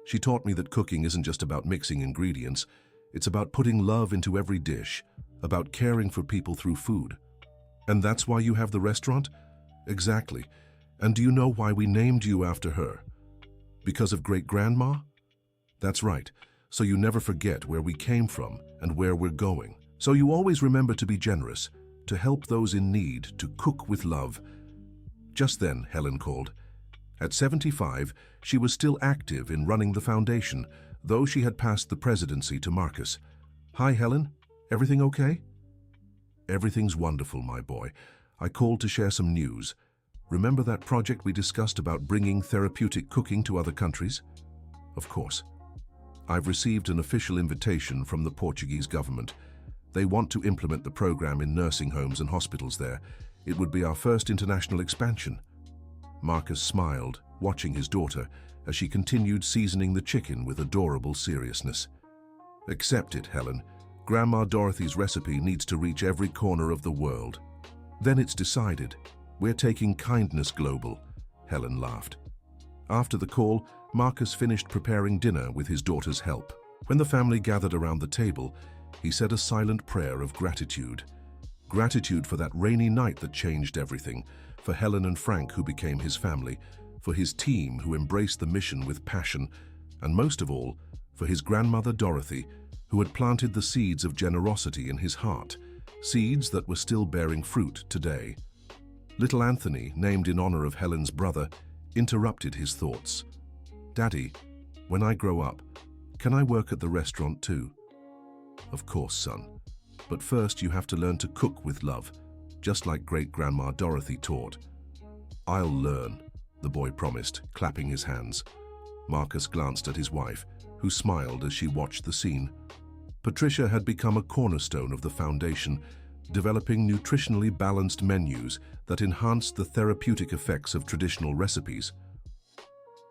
She taught me that cooking isn't just about mixing ingredients. It's about putting love into every dish, about caring for people through food." "And that's why you have the restaurant?" "Exactly. And do you know why we named you after her?" "Because of Great-Grandma?" "That's right. So you never forget where we came from and where we're going. So you always remember to be generous, to help those in need, to cook with love." Just then, Helen called. At 75, she was still active in running the foundation, though she had passed the presidency to Marcus. "Hi, Helen. Everything okay?" "Everything's wonderful, my boy. I called to share some news. Remember that project we discussed about bringing therapeutic cooking to other countries? Of course. I've received an official invitation from the Portuguese government. They want to implement the program in nursing homes and hospitals there. It would be our first international expansion. Marcus smiled, watching his daughter as she continued seasoning the chicken with adorable seriousness. Accept it, Helen. Grandma Dorothy's recipe needs to reach every corner of the world. Then it's decided. We're taking kindness global, Helen laughed. After the call, Marcus finished preparing dinner with his daughter's help. When the family gathered around the table, he said a silent prayer of gratitude. Gratitude for that rainy night that changed everything, for Helen and Frank who became his family, for his team who embraced the mission with passion, and most of all, for his grandmother Dorothy, who had planted the seeds of generosity in his heart, seeds that were still bearing fruit today. Little Anthony, named in honor of Helen's brother, interrupted his thoughts. Daddy, when I grow up, can I work at the restaurant too? Of course, son. But first you have to learn to cook with love, just like great-grandma Dorothy taught. I'll learn, the boy promised, clapping his hands. Marcus glanced at his wife, who smiled as she watched the scene. Patricia had become a cornerstone of the foundation, developing nutritionally balanced menus that enhanced the therapeutic effects of traditional recipes.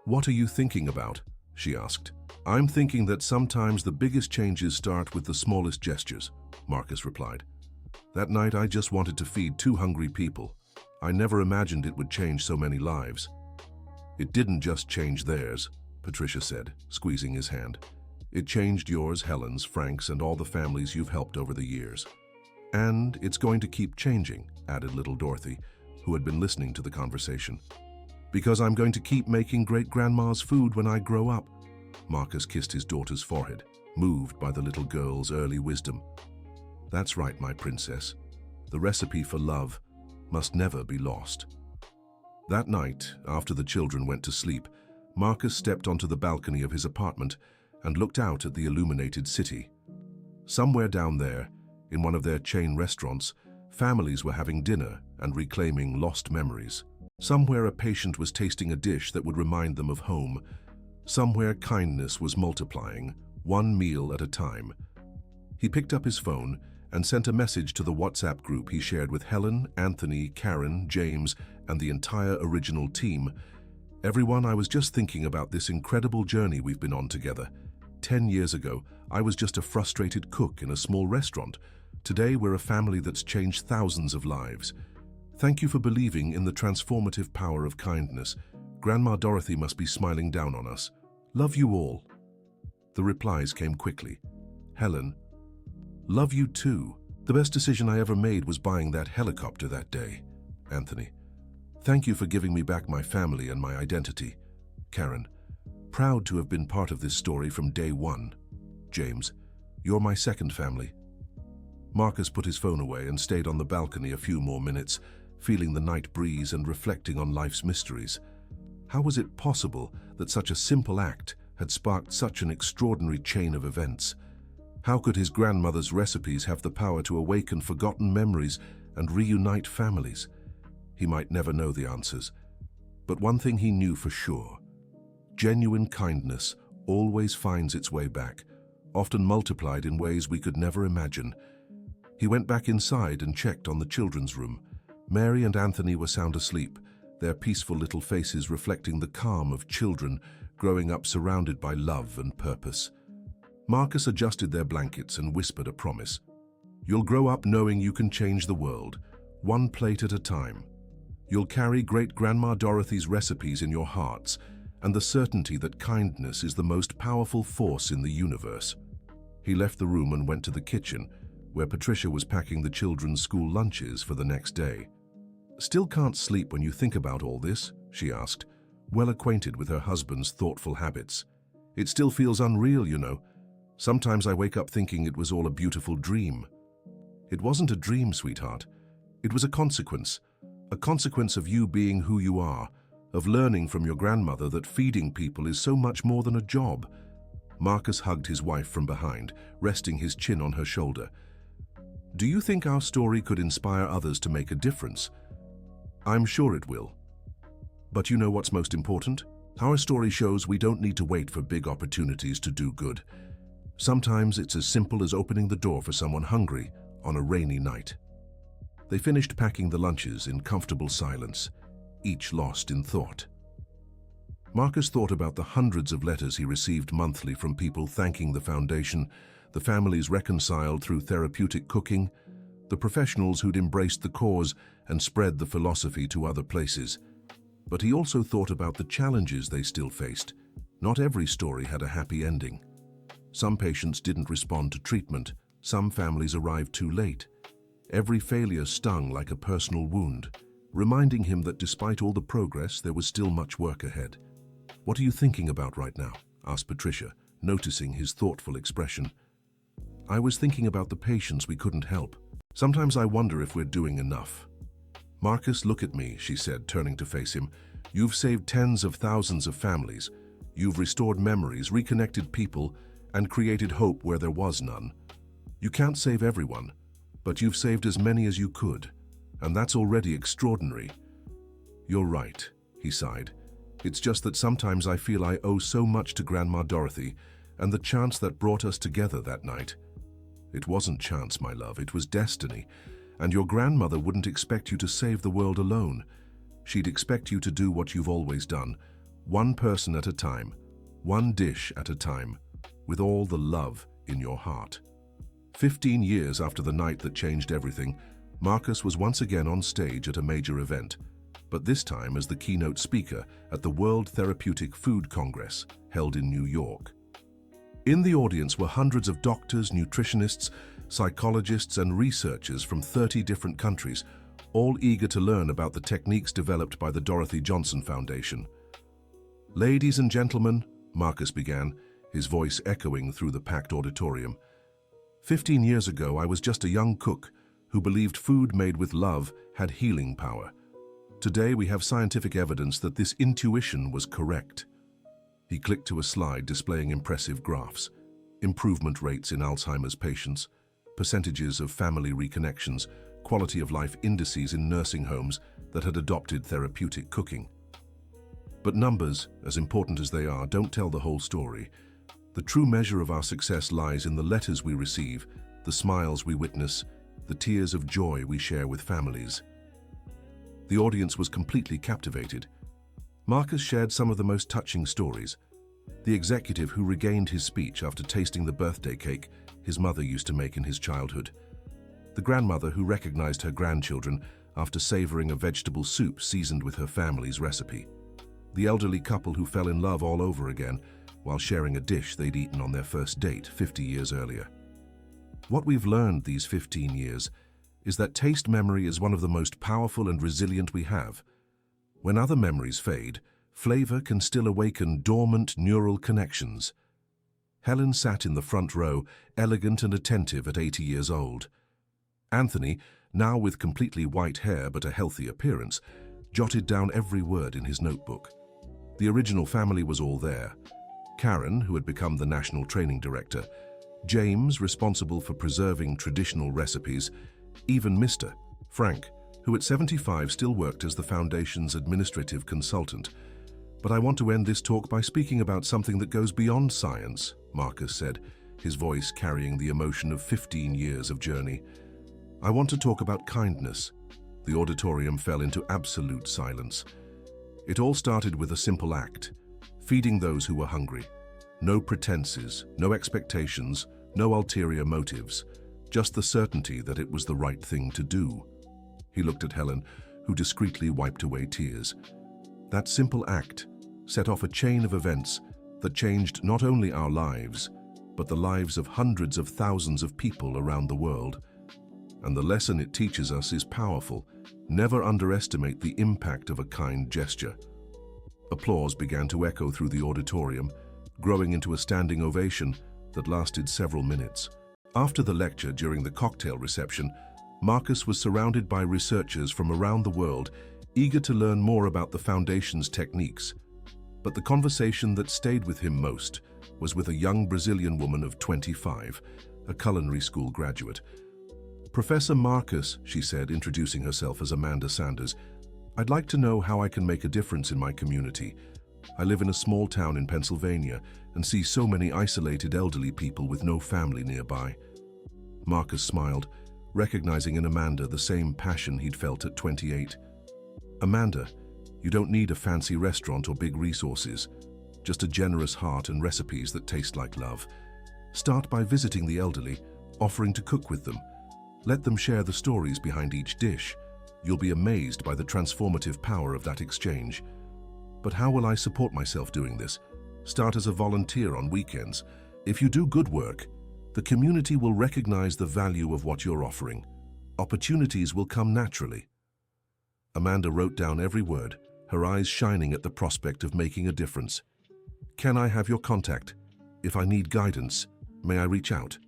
What are you thinking about? She asked. I'm thinking that sometimes the biggest changes start with the smallest gestures, Marcus replied. That night I just wanted to feed 2 hungry people. I never imagined it would change so many lives. It didn't just change theirs, Patricia said, squeezing his hand. It changed yours, Helen's, Frank's, and all the families you've helped over the years. And it's going to keep changing, added little Dorothy, who had been listening to the conversation. Because I'm going to keep making great-grandma's food when I grow up. Marcus kissed his daughter's forehead, moved by the little girl's early wisdom. That's right, my princess. The recipe for love must never be lost. That night, after the children went to sleep, Marcus stepped onto the balcony of his apartment and looked out at the illuminated city. Somewhere down there, in one of their chain restaurants, families were having dinner and reclaiming lost memories. Somewhere a patient was tasting a dish that would remind them of home. Somewhere kindness was multiplying, one meal at a time. He picked up his phone and sent a message to the WhatsApp group he shared with Helen, Anthony, Karen, James, and the entire original team. Everyone, I was just thinking about this incredible journey we've been on together. 10 years ago, I was just a frustrated cook in a small restaurant. Today, we're a family that's changed thousands of lives. Thank you for believing in the transformative power of kindness. Grandma Dorothy must be smiling down on us. Love you all. The replies came quickly. Helen, love you too. The best decision I ever made was buying that helicopter that day. Anthony, thank you for giving me back my family and my identity. Karen, proud to have been part of this story from day one. James, you're my second family. Marcus put his phone away and stayed on the balcony a few more minutes, feeling the night breeze and reflecting on life's mysteries. How was it possible that such a simple act had sparked such an extraordinary chain of events? How could his grandmother's recipes have the power to awaken forgotten memories and reunite families? He might never know the answers, but one thing he knew for sure. Genuine kindness always finds its way back, often multiplied in ways we could never imagine. He went back inside and checked on the children's room. Mary and Anthony were sound asleep, their peaceful little faces reflecting the calm of children growing up surrounded by love and purpose. Marcus adjusted their blankets and whispered a promise. You'll grow up knowing you can change the world, one plate at a time. You'll carry great-grandma Dorothy's recipes in your hearts and the certainty that kindness is the most powerful force in the universe. He left the room and went to the kitchen, where Patricia was packing the children's school lunches for the next day. Still can't sleep when you think about all this? She asked, well acquainted with her husband's thoughtful habits. It still feels unreal, you know. Sometimes I wake up thinking it was all a beautiful dream. It wasn't a dream, sweetheart. It was a consequence of you being who you are, of learning from your grandmother that feeding people is so much more than a job. Marcus hugged his wife from behind, resting his chin on her shoulder. Do you think our story could inspire others to make a difference? I'm sure it will, But you know what's most important? Our story shows we don't need to wait for big opportunities to do good. Sometimes it's as simple as opening the door for someone hungry on a rainy night. They finished packing the lunches in comfortable silence, each lost in thought. Marcus thought about the hundreds of letters he received monthly from people thanking the foundation, the families reconciled through therapeutic cooking, the professionals who'd embraced the cause and spread the philosophy to other places. But he also thought about the challenges they still faced. Not every story had a happy ending. Some patients didn't respond to treatment. Some families arrived too late. Every failure stung like a personal wound, reminding him that despite all the progress, there was still much work ahead. "What are you thinking about right now?" asked Patricia, noticing his thoughtful expression. "I was thinking about the patients we couldn't help. Sometimes I wonder if we're doing enough." "Marcus, look at me," she said, turning to face him. "You've saved tens of thousands of families. You've restored memories, reconnected people, and created hope where there was none. You can't save everyone, but you've saved as many as you could, and that's already extraordinary." "You're right," he sighed. "It's just that sometimes I feel I owe so much to Grandma Dorothy and the chance that brought us together that night." "It wasn't chance, my love, it was destiny. And your grandmother wouldn't expect you to save the world alone. She'd expect you to do what you've always done, one person at a time, one dish at a time, with all the love in your heart." 15 years after the night that changed everything, Marcus was once again on stage at a major event, but this time as the keynote speaker at the World Therapeutic Food Congress, held in New York. In the audience were hundreds of doctors, nutritionists, psychologists, and researchers from 30 different countries, all eager to learn about the techniques developed by the Dorothy Johnson Foundation. "Ladies and gentlemen," Marcus began, his voice echoing through the packed auditorium. 15 years ago, I was just a young cook who believed food made with love had healing power. Today, we have scientific evidence that this intuition was correct." He clicked to a slide displaying impressive graphs, improvement rates in Alzheimer's patients, percentages of family reconnections, quality of life indices in nursing homes that had adopted therapeutic cooking. But numbers, as important as they are, don't tell the whole story. The true measure of our success lies in the letters we receive, the smiles we witness, the tears of joy we share with families. The audience was completely captivated. Marcus shared some of the most touching stories. The executive who regained his speech after tasting the birthday cake his mother used to make in his childhood. The grandmother who recognized her grandchildren after savoring a vegetable soup seasoned with her family's recipe. The elderly couple who fell in love all over again while sharing a dish they'd eaten on their first date 50 years earlier. What we've learned these 15 years is that taste memory is one of the most powerful and resilient we have. When other memories fade, flavor can still awaken dormant neural connections. Helen sat in the front row, elegant and attentive at 80 years old. Anthony, now with completely white hair but a healthy appearance, jotted down every word in his notebook. The original family was all there. Karen, who had become the national training director, James, responsible for preserving traditional recipes, even Mr. Frank, who at 75 still worked as the foundation's administrative consultant. "But I want to end this talk by speaking about something that goes beyond science," Marcus said, his voice carrying the emotion of 15 years of journey. "I want to talk about kindness." The auditorium fell into absolute silence. It all started with a simple act, feeding those who were hungry. No pretenses, no expectations, no ulterior motives, just the certainty that it was the right thing to do. He looked at Helen, who discreetly wiped away tears. That simple act set off a chain of events that changed not only our lives, but the lives of hundreds of thousands of people around the world. And the lesson it teaches us is powerful. Never underestimate the impact of a kind gesture. Applause began to echo through the auditorium, growing into a standing ovation that lasted several minutes. After the lecture, during the cocktail reception, Marcus was surrounded by researchers from around the world, eager to learn more about the Foundation's techniques. But the conversation that stayed with him most was with a young Brazilian woman of 25, a culinary school graduate. "Professor Marcus," she said, introducing herself as Amanda Sanders, I'd like to know how I can make a difference in my community. I live in a small town in Pennsylvania and see so many isolated elderly people with no family nearby. Marcus smiled, recognizing in Amanda the same passion he'd felt at 28. Amanda, you don't need a fancy restaurant or big resources, just a generous heart and recipes that taste like love. Start by visiting the elderly, offering to cook with them. Let them share the stories behind each dish. You'll be amazed by the transformative power of that exchange. But how will I support myself doing this? Start as a volunteer on weekends. If you do good work, the community will recognize the value of what you're offering. Opportunities will come naturally. Amanda wrote down every word, her eyes shining at the prospect of making a difference. Can I have your contact? If I need guidance, may I reach out?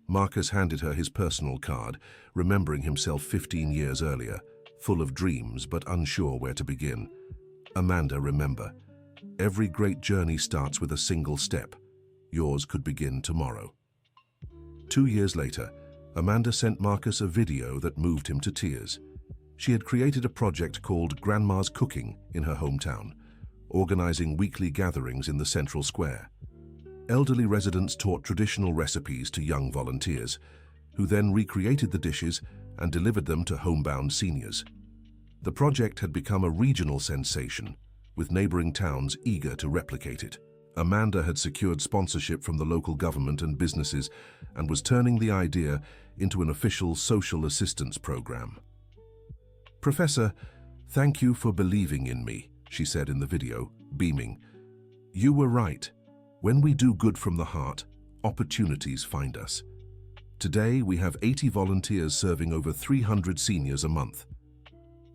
Marcus handed her his personal card, remembering himself 15 years earlier, full of dreams but unsure where to begin. Amanda, remember, every great journey starts with a single step. Yours could begin tomorrow. 2 years later, Amanda sent Marcus a video that moved him to tears. She had created a project called Grandma's Cooking in her hometown, organizing weekly gatherings in the central square. Elderly residents taught traditional recipes to young volunteers, who then recreated the dishes and delivered them to homebound seniors. The project had become a regional sensation, with neighboring towns eager to replicate it. Amanda had secured sponsorship from the local government and businesses and was turning the idea into an official social assistance program. "Professor, thank you for believing in me," she said in the video, beaming. "You were right. When we do good from the heart, opportunities find us. Today, we have 80 volunteers serving over 300 seniors a month."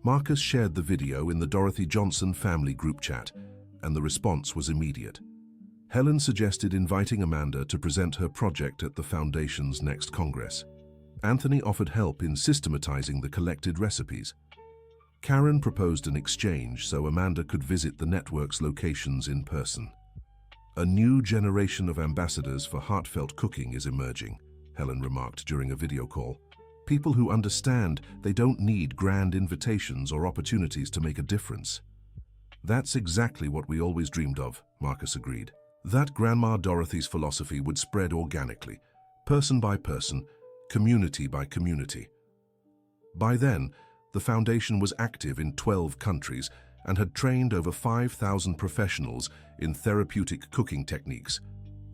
Marcus shared the video in the Dorothy Johnson family group chat, and the response was immediate. Helen suggested inviting Amanda to present her project at the Foundation's next Congress. Anthony offered help in systematizing the collected recipes. Karen proposed an exchange so Amanda could visit the network's locations in person. "A new generation of ambassadors for heartfelt cooking is emerging," Helen remarked during a video call. "People who understand they don't need grand invitations or opportunities to make a difference." "That's exactly what we always dreamed of," Marcus agreed. That Grandma Dorothy's philosophy would spread organically, person by person, community by community. By then, the foundation was active in 12 countries and had trained over 5,000 professionals in therapeutic cooking techniques.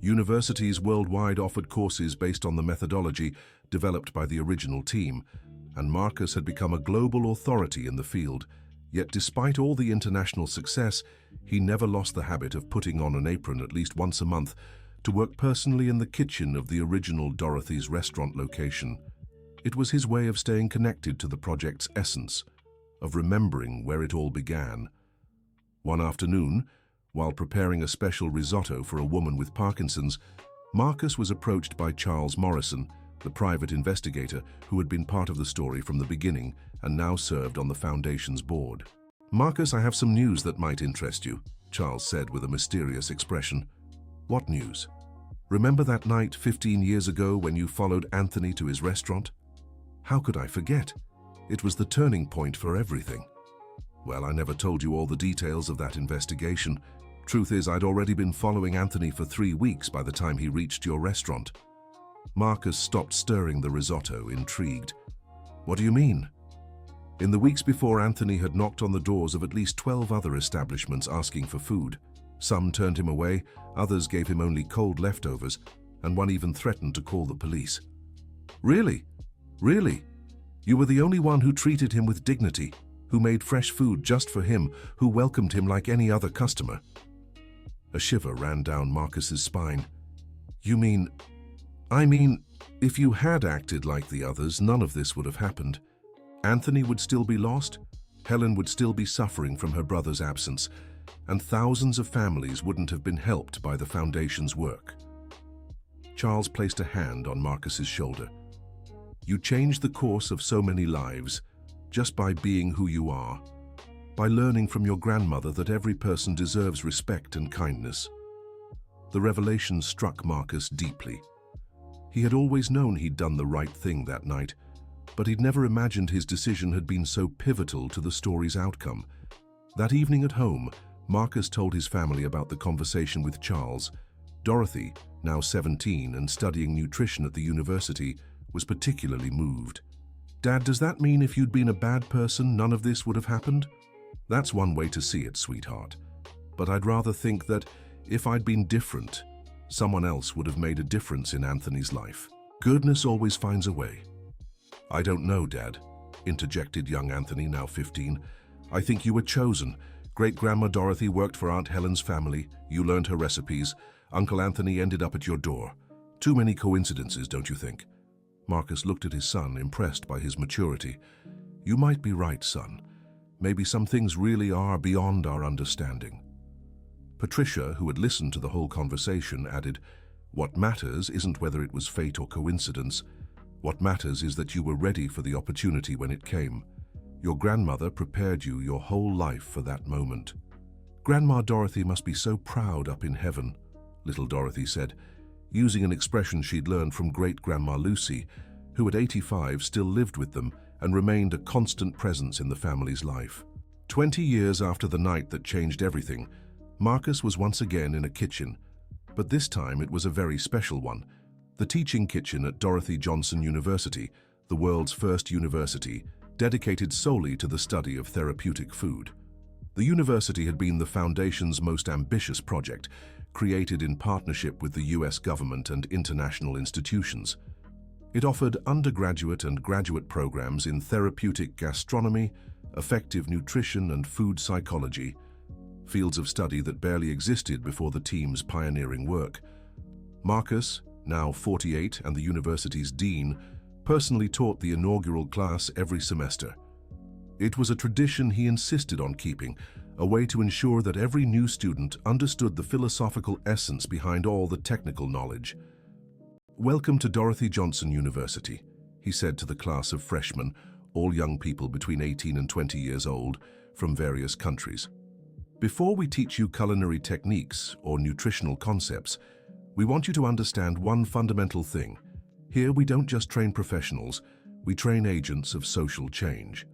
Universities worldwide offered courses based on the methodology developed by the original team, and Marcus had become a global authority in the field. Yet despite all the international success, he never lost the habit of putting on an apron at least once a month to work personally in the kitchen of the original Dorothy's restaurant location. It was his way of staying connected to the project's essence, of remembering where it all began. One afternoon, while preparing a special risotto for a woman with Parkinson's, Marcus was approached by Charles Morrison, the private investigator who had been part of the story from the beginning and now served on the Foundation's board. "Marcus, I have some news that might interest you," Charles said with a mysterious expression. "What news? Remember that night 15 years ago when you followed Anthony to his restaurant? How could I forget? It was the turning point for everything." "Well, I never told you all the details of that investigation. Truth is, I'd already been following Anthony for 3 weeks by the time he reached your restaurant." Marcus stopped stirring the risotto, intrigued. "What do you mean?" "In the weeks before, Anthony had knocked on the doors of at least 12 other establishments asking for food. Some turned him away, others gave him only cold leftovers, and one even threatened to call the police." "Really? Really? You were the only one who treated him with dignity, who made fresh food just for him, who welcomed him like any other customer?" A shiver ran down Marcus's spine. "You mean... I mean, if you had acted like the others, none of this would have happened. Anthony would still be lost, Helen would still be suffering from her brother's absence, and thousands of families wouldn't have been helped by the Foundation's work." Charles placed a hand on Marcus's shoulder. "You changed the course of so many lives just by being who you are, by learning from your grandmother that every person deserves respect and kindness." The revelation struck Marcus deeply. He had always known he'd done the right thing that night, but he'd never imagined his decision had been so pivotal to the story's outcome. That evening at home, Marcus told his family about the conversation with Charles. Dorothy, now 17 and studying nutrition at the university, was particularly moved. "Dad, does that mean if you'd been a bad person, none of this would have happened?" "That's one way to see it, sweetheart. But I'd rather think that if I'd been different, someone else would have made a difference in Anthony's life. Goodness always finds a way." "I don't know, Dad," interjected young Anthony, now 15. "I think you were chosen. Great-Grandma Dorothy worked for Aunt Helen's family. You learned her recipes. Uncle Anthony ended up at your door. Too many coincidences, don't you think?" Marcus looked at his son, impressed by his maturity. "You might be right, son. Maybe some things really are beyond our understanding." Patricia, who had listened to the whole conversation, added, "What matters isn't whether it was fate or coincidence. What matters is that you were ready for the opportunity when it came. Your grandmother prepared you your whole life for that moment." "Grandma Dorothy must be so proud up in heaven," little Dorothy said, using an expression she'd learned from great-grandma Lucy, who at 85 still lived with them and remained a constant presence in the family's life. 20 years after the night that changed everything, Marcus was once again in a kitchen, but this time it was a very special one. The teaching kitchen at Dorothy Johnson University, the world's first university, dedicated solely to the study of therapeutic food. The university had been the Foundation's most ambitious project, created in partnership with the US government and international institutions. It offered undergraduate and graduate programs in therapeutic gastronomy, effective nutrition, and food psychology, fields of study that barely existed before the team's pioneering work. Marcus, now 48 and the university's dean, personally taught the inaugural class every semester. It was a tradition he insisted on keeping, a way to ensure that every new student understood the philosophical essence behind all the technical knowledge. "Welcome to Dorothy Johnson University," he said to the class of freshmen, all young people between 18 and 20 years old, from various countries. "Before we teach you culinary techniques or nutritional concepts, we want you to understand one fundamental thing. Here we don't just train professionals, we train agents of social change."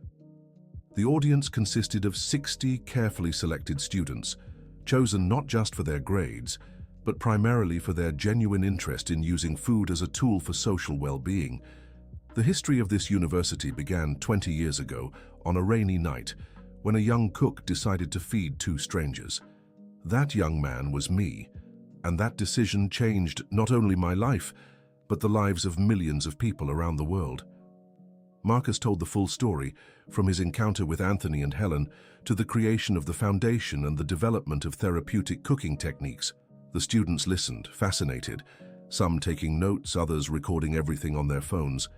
The audience consisted of 60 carefully selected students, chosen not just for their grades, but primarily for their genuine interest in using food as a tool for social well-being. The history of this university began 20 years ago on a rainy night when a young cook decided to feed two strangers. That young man was me, and that decision changed not only my life, but the lives of millions of people around the world. Marcus told the full story, from his encounter with Anthony and Helen to the creation of the foundation and the development of therapeutic cooking techniques. The students listened, fascinated, some taking notes, others recording everything on their phones.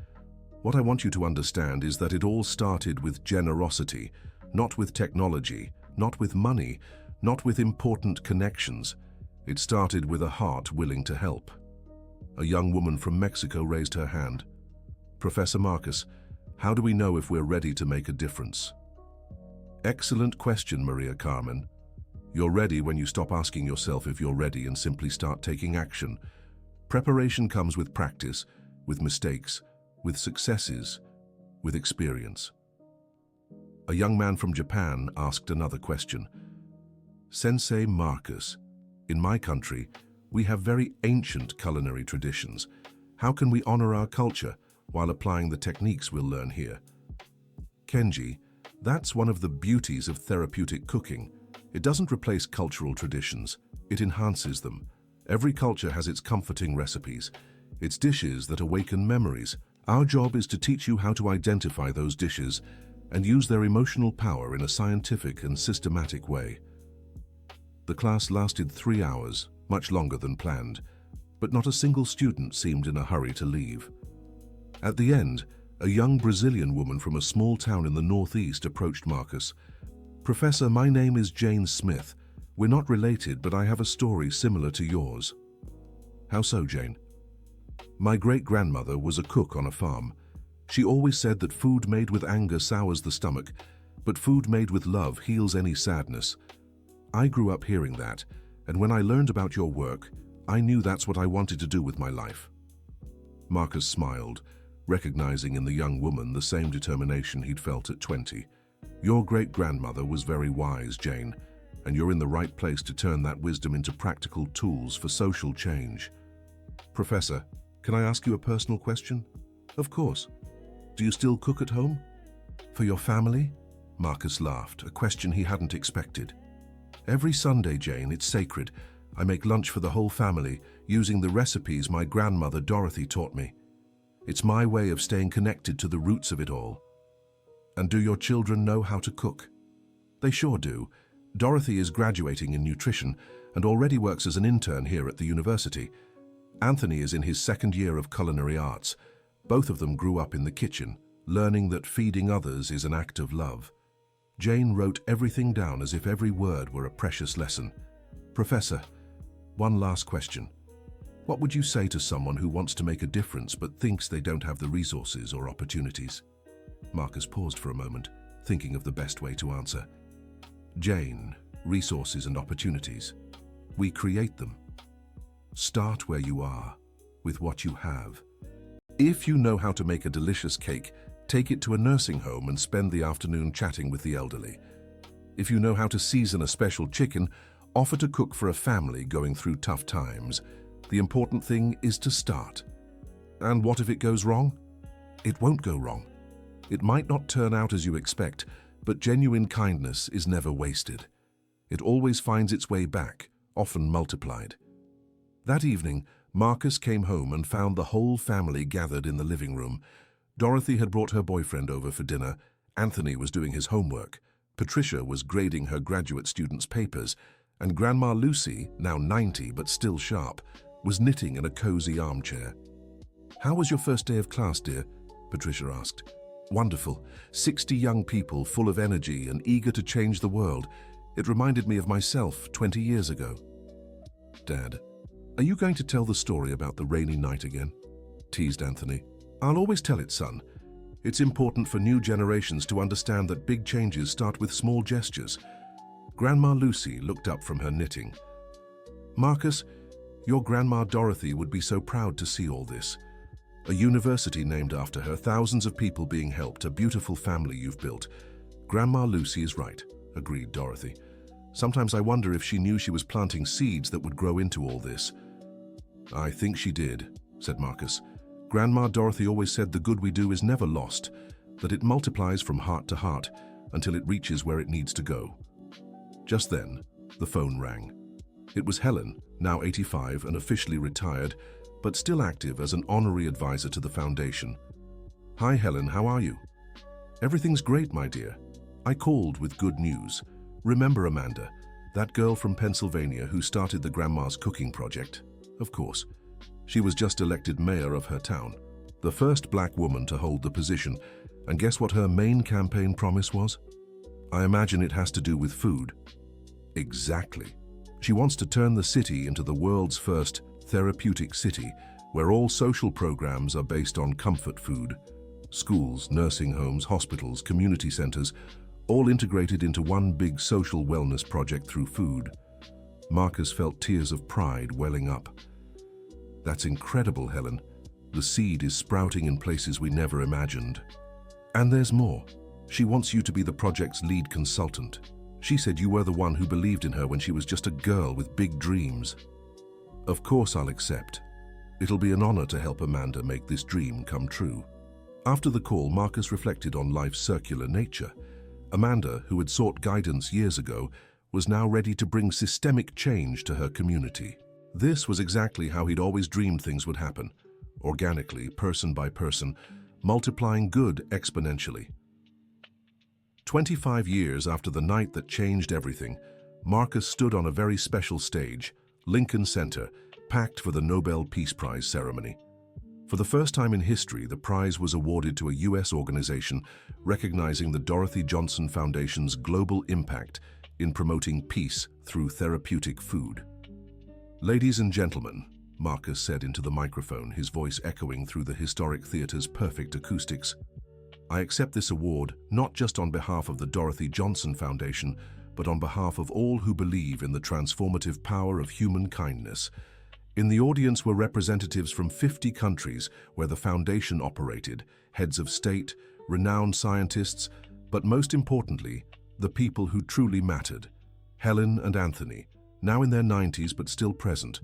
"What I want you to understand is that it all started with generosity, not with technology, not with money, not with important connections. It started with a heart willing to help." A young woman from Mexico raised her hand. "Professor Marcus, how do we know if we're ready to make a difference?" "Excellent question, Maria Carmen. You're ready when you stop asking yourself if you're ready and simply start taking action. Preparation comes with practice, with mistakes, with successes, with experience." A young man from Japan asked another question. "Sensei Marcus, in my country, we have very ancient culinary traditions. How can we honor our culture while applying the techniques we'll learn here?" "Kenji, that's one of the beauties of therapeutic cooking. It doesn't replace cultural traditions, it enhances them. Every culture has its comforting recipes, its dishes that awaken memories. Our job is to teach you how to identify those dishes and use their emotional power in a scientific and systematic way." The class lasted 3 hours, much longer than planned, but not a single student seemed in a hurry to leave. At the end, a young Brazilian woman from a small town in the northeast approached Marcus. "Professor, my name is Jane Smith. We're not related, but I have a story similar to yours." "How so, Jane?" "My great-grandmother was a cook on a farm. She always said that food made with anger sours the stomach, but food made with love heals any sadness. I grew up hearing that, and when I learned about your work, I knew that's what I wanted to do with my life." Marcus smiled, recognizing in the young woman the same determination he'd felt at 20. Your great-grandmother was very wise, Jane, and you're in the right place to turn that wisdom into practical tools for social change. Professor, can I ask you a personal question? Of course. Do you still cook at home? For your family? Marcus laughed, a question he hadn't expected. Every Sunday, Jane, it's sacred. I make lunch for the whole family, using the recipes my grandmother Dorothy taught me. It's my way of staying connected to the roots of it all. And do your children know how to cook? They sure do. Dorothy is graduating in nutrition and already works as an intern here at the university. Anthony is in his second year of culinary arts. Both of them grew up in the kitchen, learning that feeding others is an act of love. Jane wrote everything down as if every word were a precious lesson. Professor, one last question. What would you say to someone who wants to make a difference but thinks they don't have the resources or opportunities? Marcus paused for a moment, thinking of the best way to answer. Jane, resources and opportunities. We create them. Start where you are, with what you have. If you know how to make a delicious cake, take it to a nursing home and spend the afternoon chatting with the elderly. If you know how to season a special chicken, offer to cook for a family going through tough times. The important thing is to start. And what if it goes wrong? It won't go wrong. It might not turn out as you expect, but genuine kindness is never wasted. It always finds its way back, often multiplied. That evening, Marcus came home and found the whole family gathered in the living room. Dorothy had brought her boyfriend over for dinner. Anthony was doing his homework. Patricia was grading her graduate students' papers. And Grandma Lucy, now 90 but still sharp, was knitting in a cozy armchair. "How was your first day of class, dear?" Patricia asked. "Wonderful. 60 young people full of energy and eager to change the world. It reminded me of myself 20 years ago." "Dad, are you going to tell the story about the rainy night again?" teased Anthony. "I'll always tell it, son. It's important for new generations to understand that big changes start with small gestures." Grandma Lucy looked up from her knitting. "Marcus, your Grandma Dorothy would be so proud to see all this. A university named after her, thousands of people being helped, a beautiful family you've built." "Grandma Lucy is right," agreed Dorothy. "Sometimes I wonder if she knew she was planting seeds that would grow into all this." "I think she did," said Marcus. "Grandma Dorothy always said the good we do is never lost, that it multiplies from heart to heart until it reaches where it needs to go." Just then, the phone rang. It was Helen, now 85 and officially retired, but still active as an honorary advisor to the foundation. "Hi Helen, how are you?" "Everything's great, my dear. I called with good news. Remember Amanda, that girl from Pennsylvania who started the Grandma's Cooking Project? Of course. She was just elected mayor of her town, the first black woman to hold the position, and guess what her main campaign promise was? I imagine it has to do with food." Exactly. She wants to turn the city into the world's first therapeutic city, where all social programs are based on comfort food. Schools, nursing homes, hospitals, community centers, all integrated into one big social wellness project through food. Marcus felt tears of pride welling up. "That's incredible, Helen. The seed is sprouting in places we never imagined." "And there's more. She wants you to be the project's lead consultant. She said you were the one who believed in her when she was just a girl with big dreams." "Of course I'll accept. It'll be an honor to help Amanda make this dream come true." After the call, Marcus reflected on life's circular nature. Amanda, who had sought guidance years ago, was now ready to bring systemic change to her community. This was exactly how he'd always dreamed things would happen, organically, person by person, multiplying good exponentially. 25 years after the night that changed everything, Marcus stood on a very special stage, Lincoln Center, packed for the Nobel Peace Prize ceremony. For the first time in history, the prize was awarded to a U.S. organization recognizing the Dorothy Johnson Foundation's global impact in promoting peace through therapeutic food. "Ladies and gentlemen," Marcus said into the microphone, his voice echoing through the historic theater's perfect acoustics, "I accept this award not just on behalf of the Dorothy Johnson Foundation, but on behalf of all who believe in the transformative power of human kindness. In the audience were representatives from 50 countries where the foundation operated, heads of state, renowned scientists, but most importantly, the people who truly mattered. Helen and Anthony, now in their 90s but still present.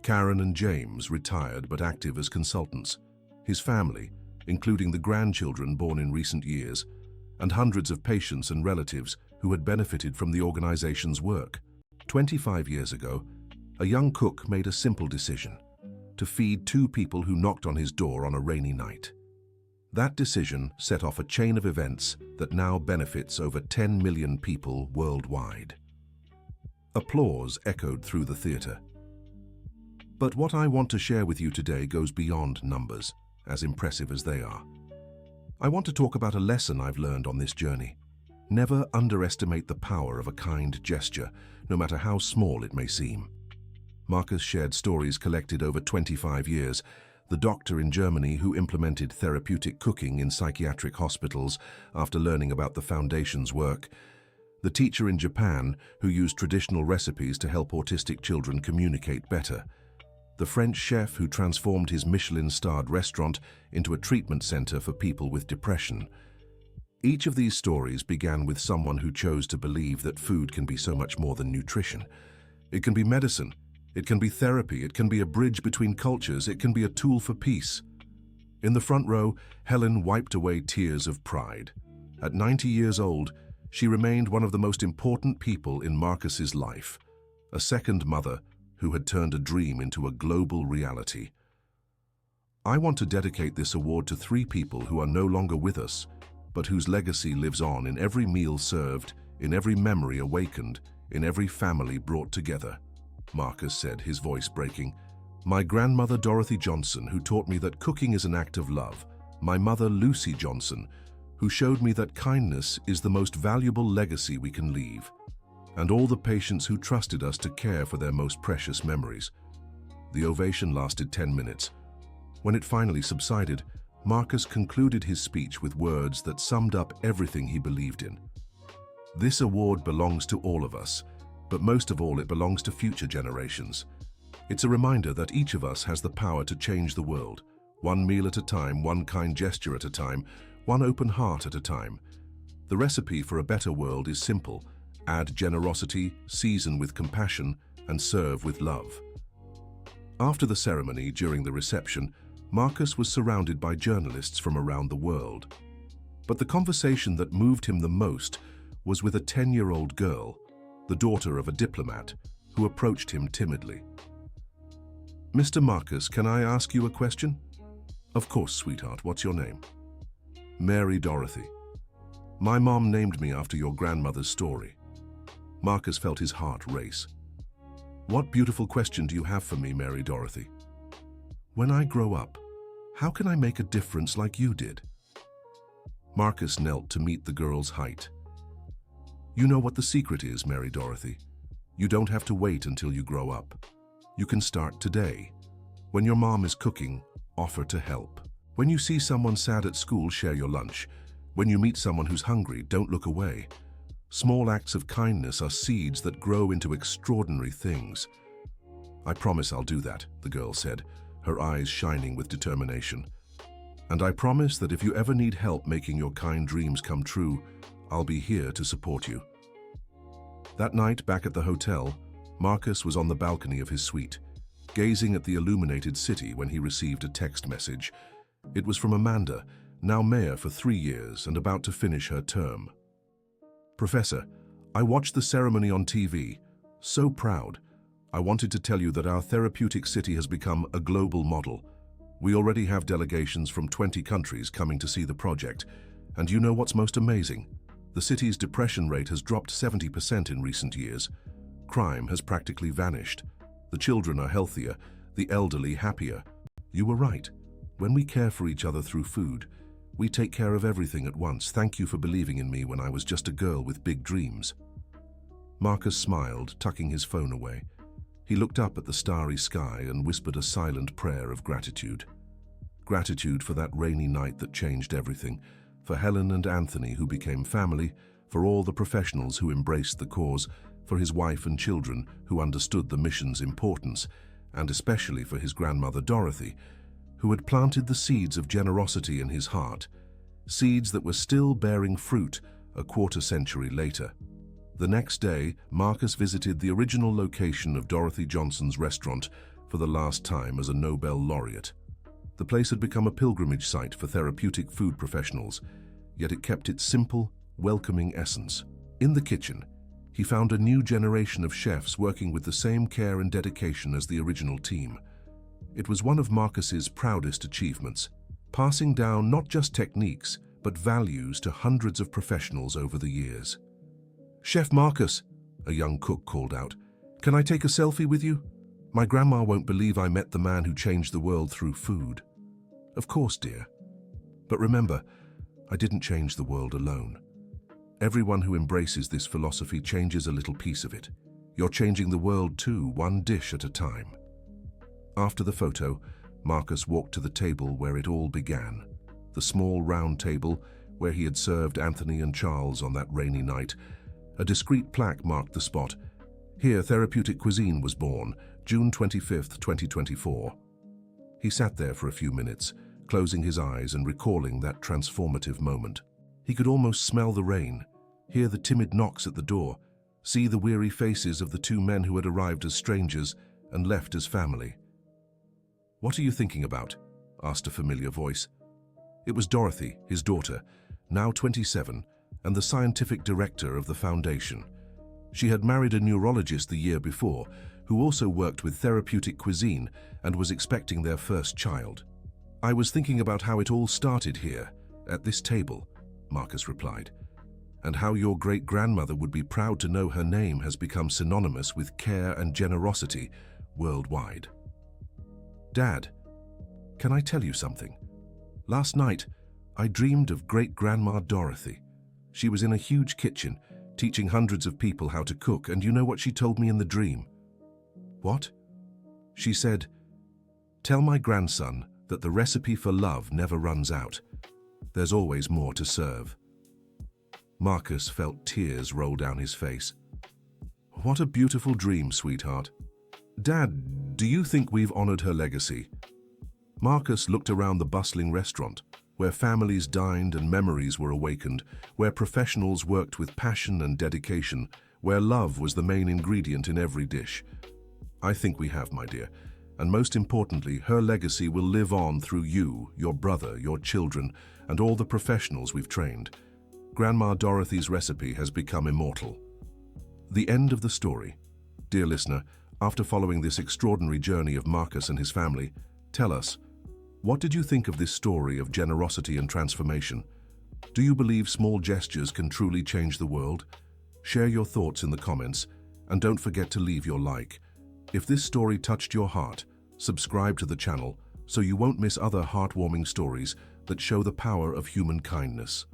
Karen and James, retired but active as consultants. His family, including the grandchildren born in recent years, and hundreds of patients and relatives who had benefited from the organization's work. 25 years ago, a young cook made a simple decision: to feed 2 people who knocked on his door on a rainy night. That decision set off a chain of events that now benefits over 10 million people worldwide. Applause echoed through the theater. But what I want to share with you today goes beyond numbers, as impressive as they are. I want to talk about a lesson I've learned on this journey. Never underestimate the power of a kind gesture, no matter how small it may seem. Marcus shared stories collected over 25 years. The doctor in Germany who implemented therapeutic cooking in psychiatric hospitals after learning about the foundation's work. The teacher in Japan who used traditional recipes to help autistic children communicate better. The French chef who transformed his Michelin-starred restaurant into a treatment center for people with depression. Each of these stories began with someone who chose to believe that food can be so much more than nutrition. It can be medicine, it can be therapy, it can be a bridge between cultures, it can be a tool for peace. In the front row, Helen wiped away tears of pride. At 90 years old, she remained one of the most important people in Marcus's life, a second mother who had turned a dream into a global reality. I want to dedicate this award to 3 people who are no longer with us, but whose legacy lives on in every meal served, in every memory awakened, in every family brought together. Marcus said, his voice breaking. My grandmother Dorothy Johnson, who taught me that cooking is an act of love. My mother Lucy Johnson, who showed me that kindness is the most valuable legacy we can leave. And all the patients who trusted us to care for their most precious memories. The ovation lasted 10 minutes. When it finally subsided, Marcus concluded his speech with words that summed up everything he believed in. This award belongs to all of us, but most of all it belongs to future generations. It's a reminder that each of us has the power to change the world, one meal at a time, one kind gesture at a time, one open heart at a time. The recipe for a better world is simple: add generosity, season with compassion, and serve with love. After the ceremony, during the reception, Marcus was surrounded by journalists from around the world. But the conversation that moved him the most was with a 10-year-old girl, the daughter of a diplomat, who approached him timidly. Mr. Marcus, can I ask you a question? Of course, sweetheart. What's your name? Mary Dorothy. My mom named me after your grandmother's story. Marcus felt his heart race. What beautiful question do you have for me, Mary Dorothy? When I grow up, how can I make a difference like you did? Marcus knelt to meet the girl's height. You know what the secret is, Mary Dorothy. You don't have to wait until you grow up. You can start today. When your mom is cooking, offer to help. When you see someone sad at school, share your lunch. When you meet someone who's hungry, don't look away. Small acts of kindness are seeds that grow into extraordinary things. I promise I'll do that, the girl said, her eyes shining with determination. And I promise that if you ever need help making your kind dreams come true, I'll be here to support you. That night, back at the hotel, Marcus was on the balcony of his suite, gazing at the illuminated city when he received a text message. It was from Amanda, now mayor for 3 years and about to finish her term. Professor, I watched the ceremony on TV. So proud. I wanted to tell you that our therapeutic city has become a global model. We already have delegations from 20 countries coming to see the project. And you know what's most amazing? The city's depression rate has dropped 70% in recent years. Crime has practically vanished. The children are healthier, the elderly happier. You were right. When we care for each other through food, we take care of everything at once. Thank you for believing in me when I was just a girl with big dreams. Marcus smiled, tucking his phone away. He looked up at the starry sky and whispered a silent prayer of gratitude. Gratitude for that rainy night that changed everything, for Helen and Anthony who became family, for all the professionals who embraced the cause, for his wife and children who understood the mission's importance, and especially for his grandmother Dorothy, who had planted the seeds of generosity in his heart, seeds that were still bearing fruit a quarter century later. The next day, Marcus visited the original location of Dorothy Johnson's restaurant for the last time as a Nobel laureate. The place had become a pilgrimage site for therapeutic food professionals, yet it kept its simple, welcoming essence. In the kitchen, he found a new generation of chefs working with the same care and dedication as the original team. It was one of Marcus's proudest achievements, passing down not just techniques, but values to hundreds of professionals over the years. "Chef Marcus," a young cook called out, "can I take a selfie with you? My grandma won't believe I met the man who changed the world through food." "Of course, dear. But remember, I didn't change the world alone. Everyone who embraces this philosophy changes a little piece of it. You're changing the world too, one dish at a time." After the photo, Marcus walked to the table where it all began. The small round table where he had served Anthony and Charles on that rainy night. A discreet plaque marked the spot. Here, Therapeutic Cuisine was born, June 25, 2024. He sat there for a few minutes, closing his eyes and recalling that transformative moment. He could almost smell the rain, hear the timid knocks at the door, see the weary faces of the two men who had arrived as strangers and left as family. "What are you thinking about?" asked a familiar voice. It was Dorothy, his daughter, now 27, and the scientific director of the foundation. She had married a neurologist the year before, who also worked with Therapeutic Cuisine and was expecting their first child. "I was thinking about how it all started here, at this table," Marcus replied, "and how your great-grandmother would be proud to know her name has become synonymous with care and generosity worldwide." "Dad, can I tell you something? Last night, I dreamed of great-grandma Dorothy. She was in a huge kitchen, teaching hundreds of people how to cook, and you know what she told me in the dream?" "What?" "She said, 'Tell my grandson that the recipe for love never runs out. There's always more to serve.'" Marcus felt tears roll down his face. "What a beautiful dream, sweetheart. Dad, do you think we've honored her legacy?" Marcus looked around the bustling restaurant, where families dined and memories were awakened, where professionals worked with passion and dedication, where love was the main ingredient in every dish. "I think we have, my dear. And most importantly, her legacy will live on through you, your brother, your children, and all the professionals we've trained. Grandma Dorothy's recipe has become immortal." The end of the story. Dear listener, after following this extraordinary journey of Marcus and his family, tell us, what did you think of this story of generosity and transformation? Do you believe small gestures can truly change the world? Share your thoughts in the comments, and don't forget to leave your like. If this story touched your heart, subscribe to the channel so you won't miss other heartwarming stories that show the power of human kindness.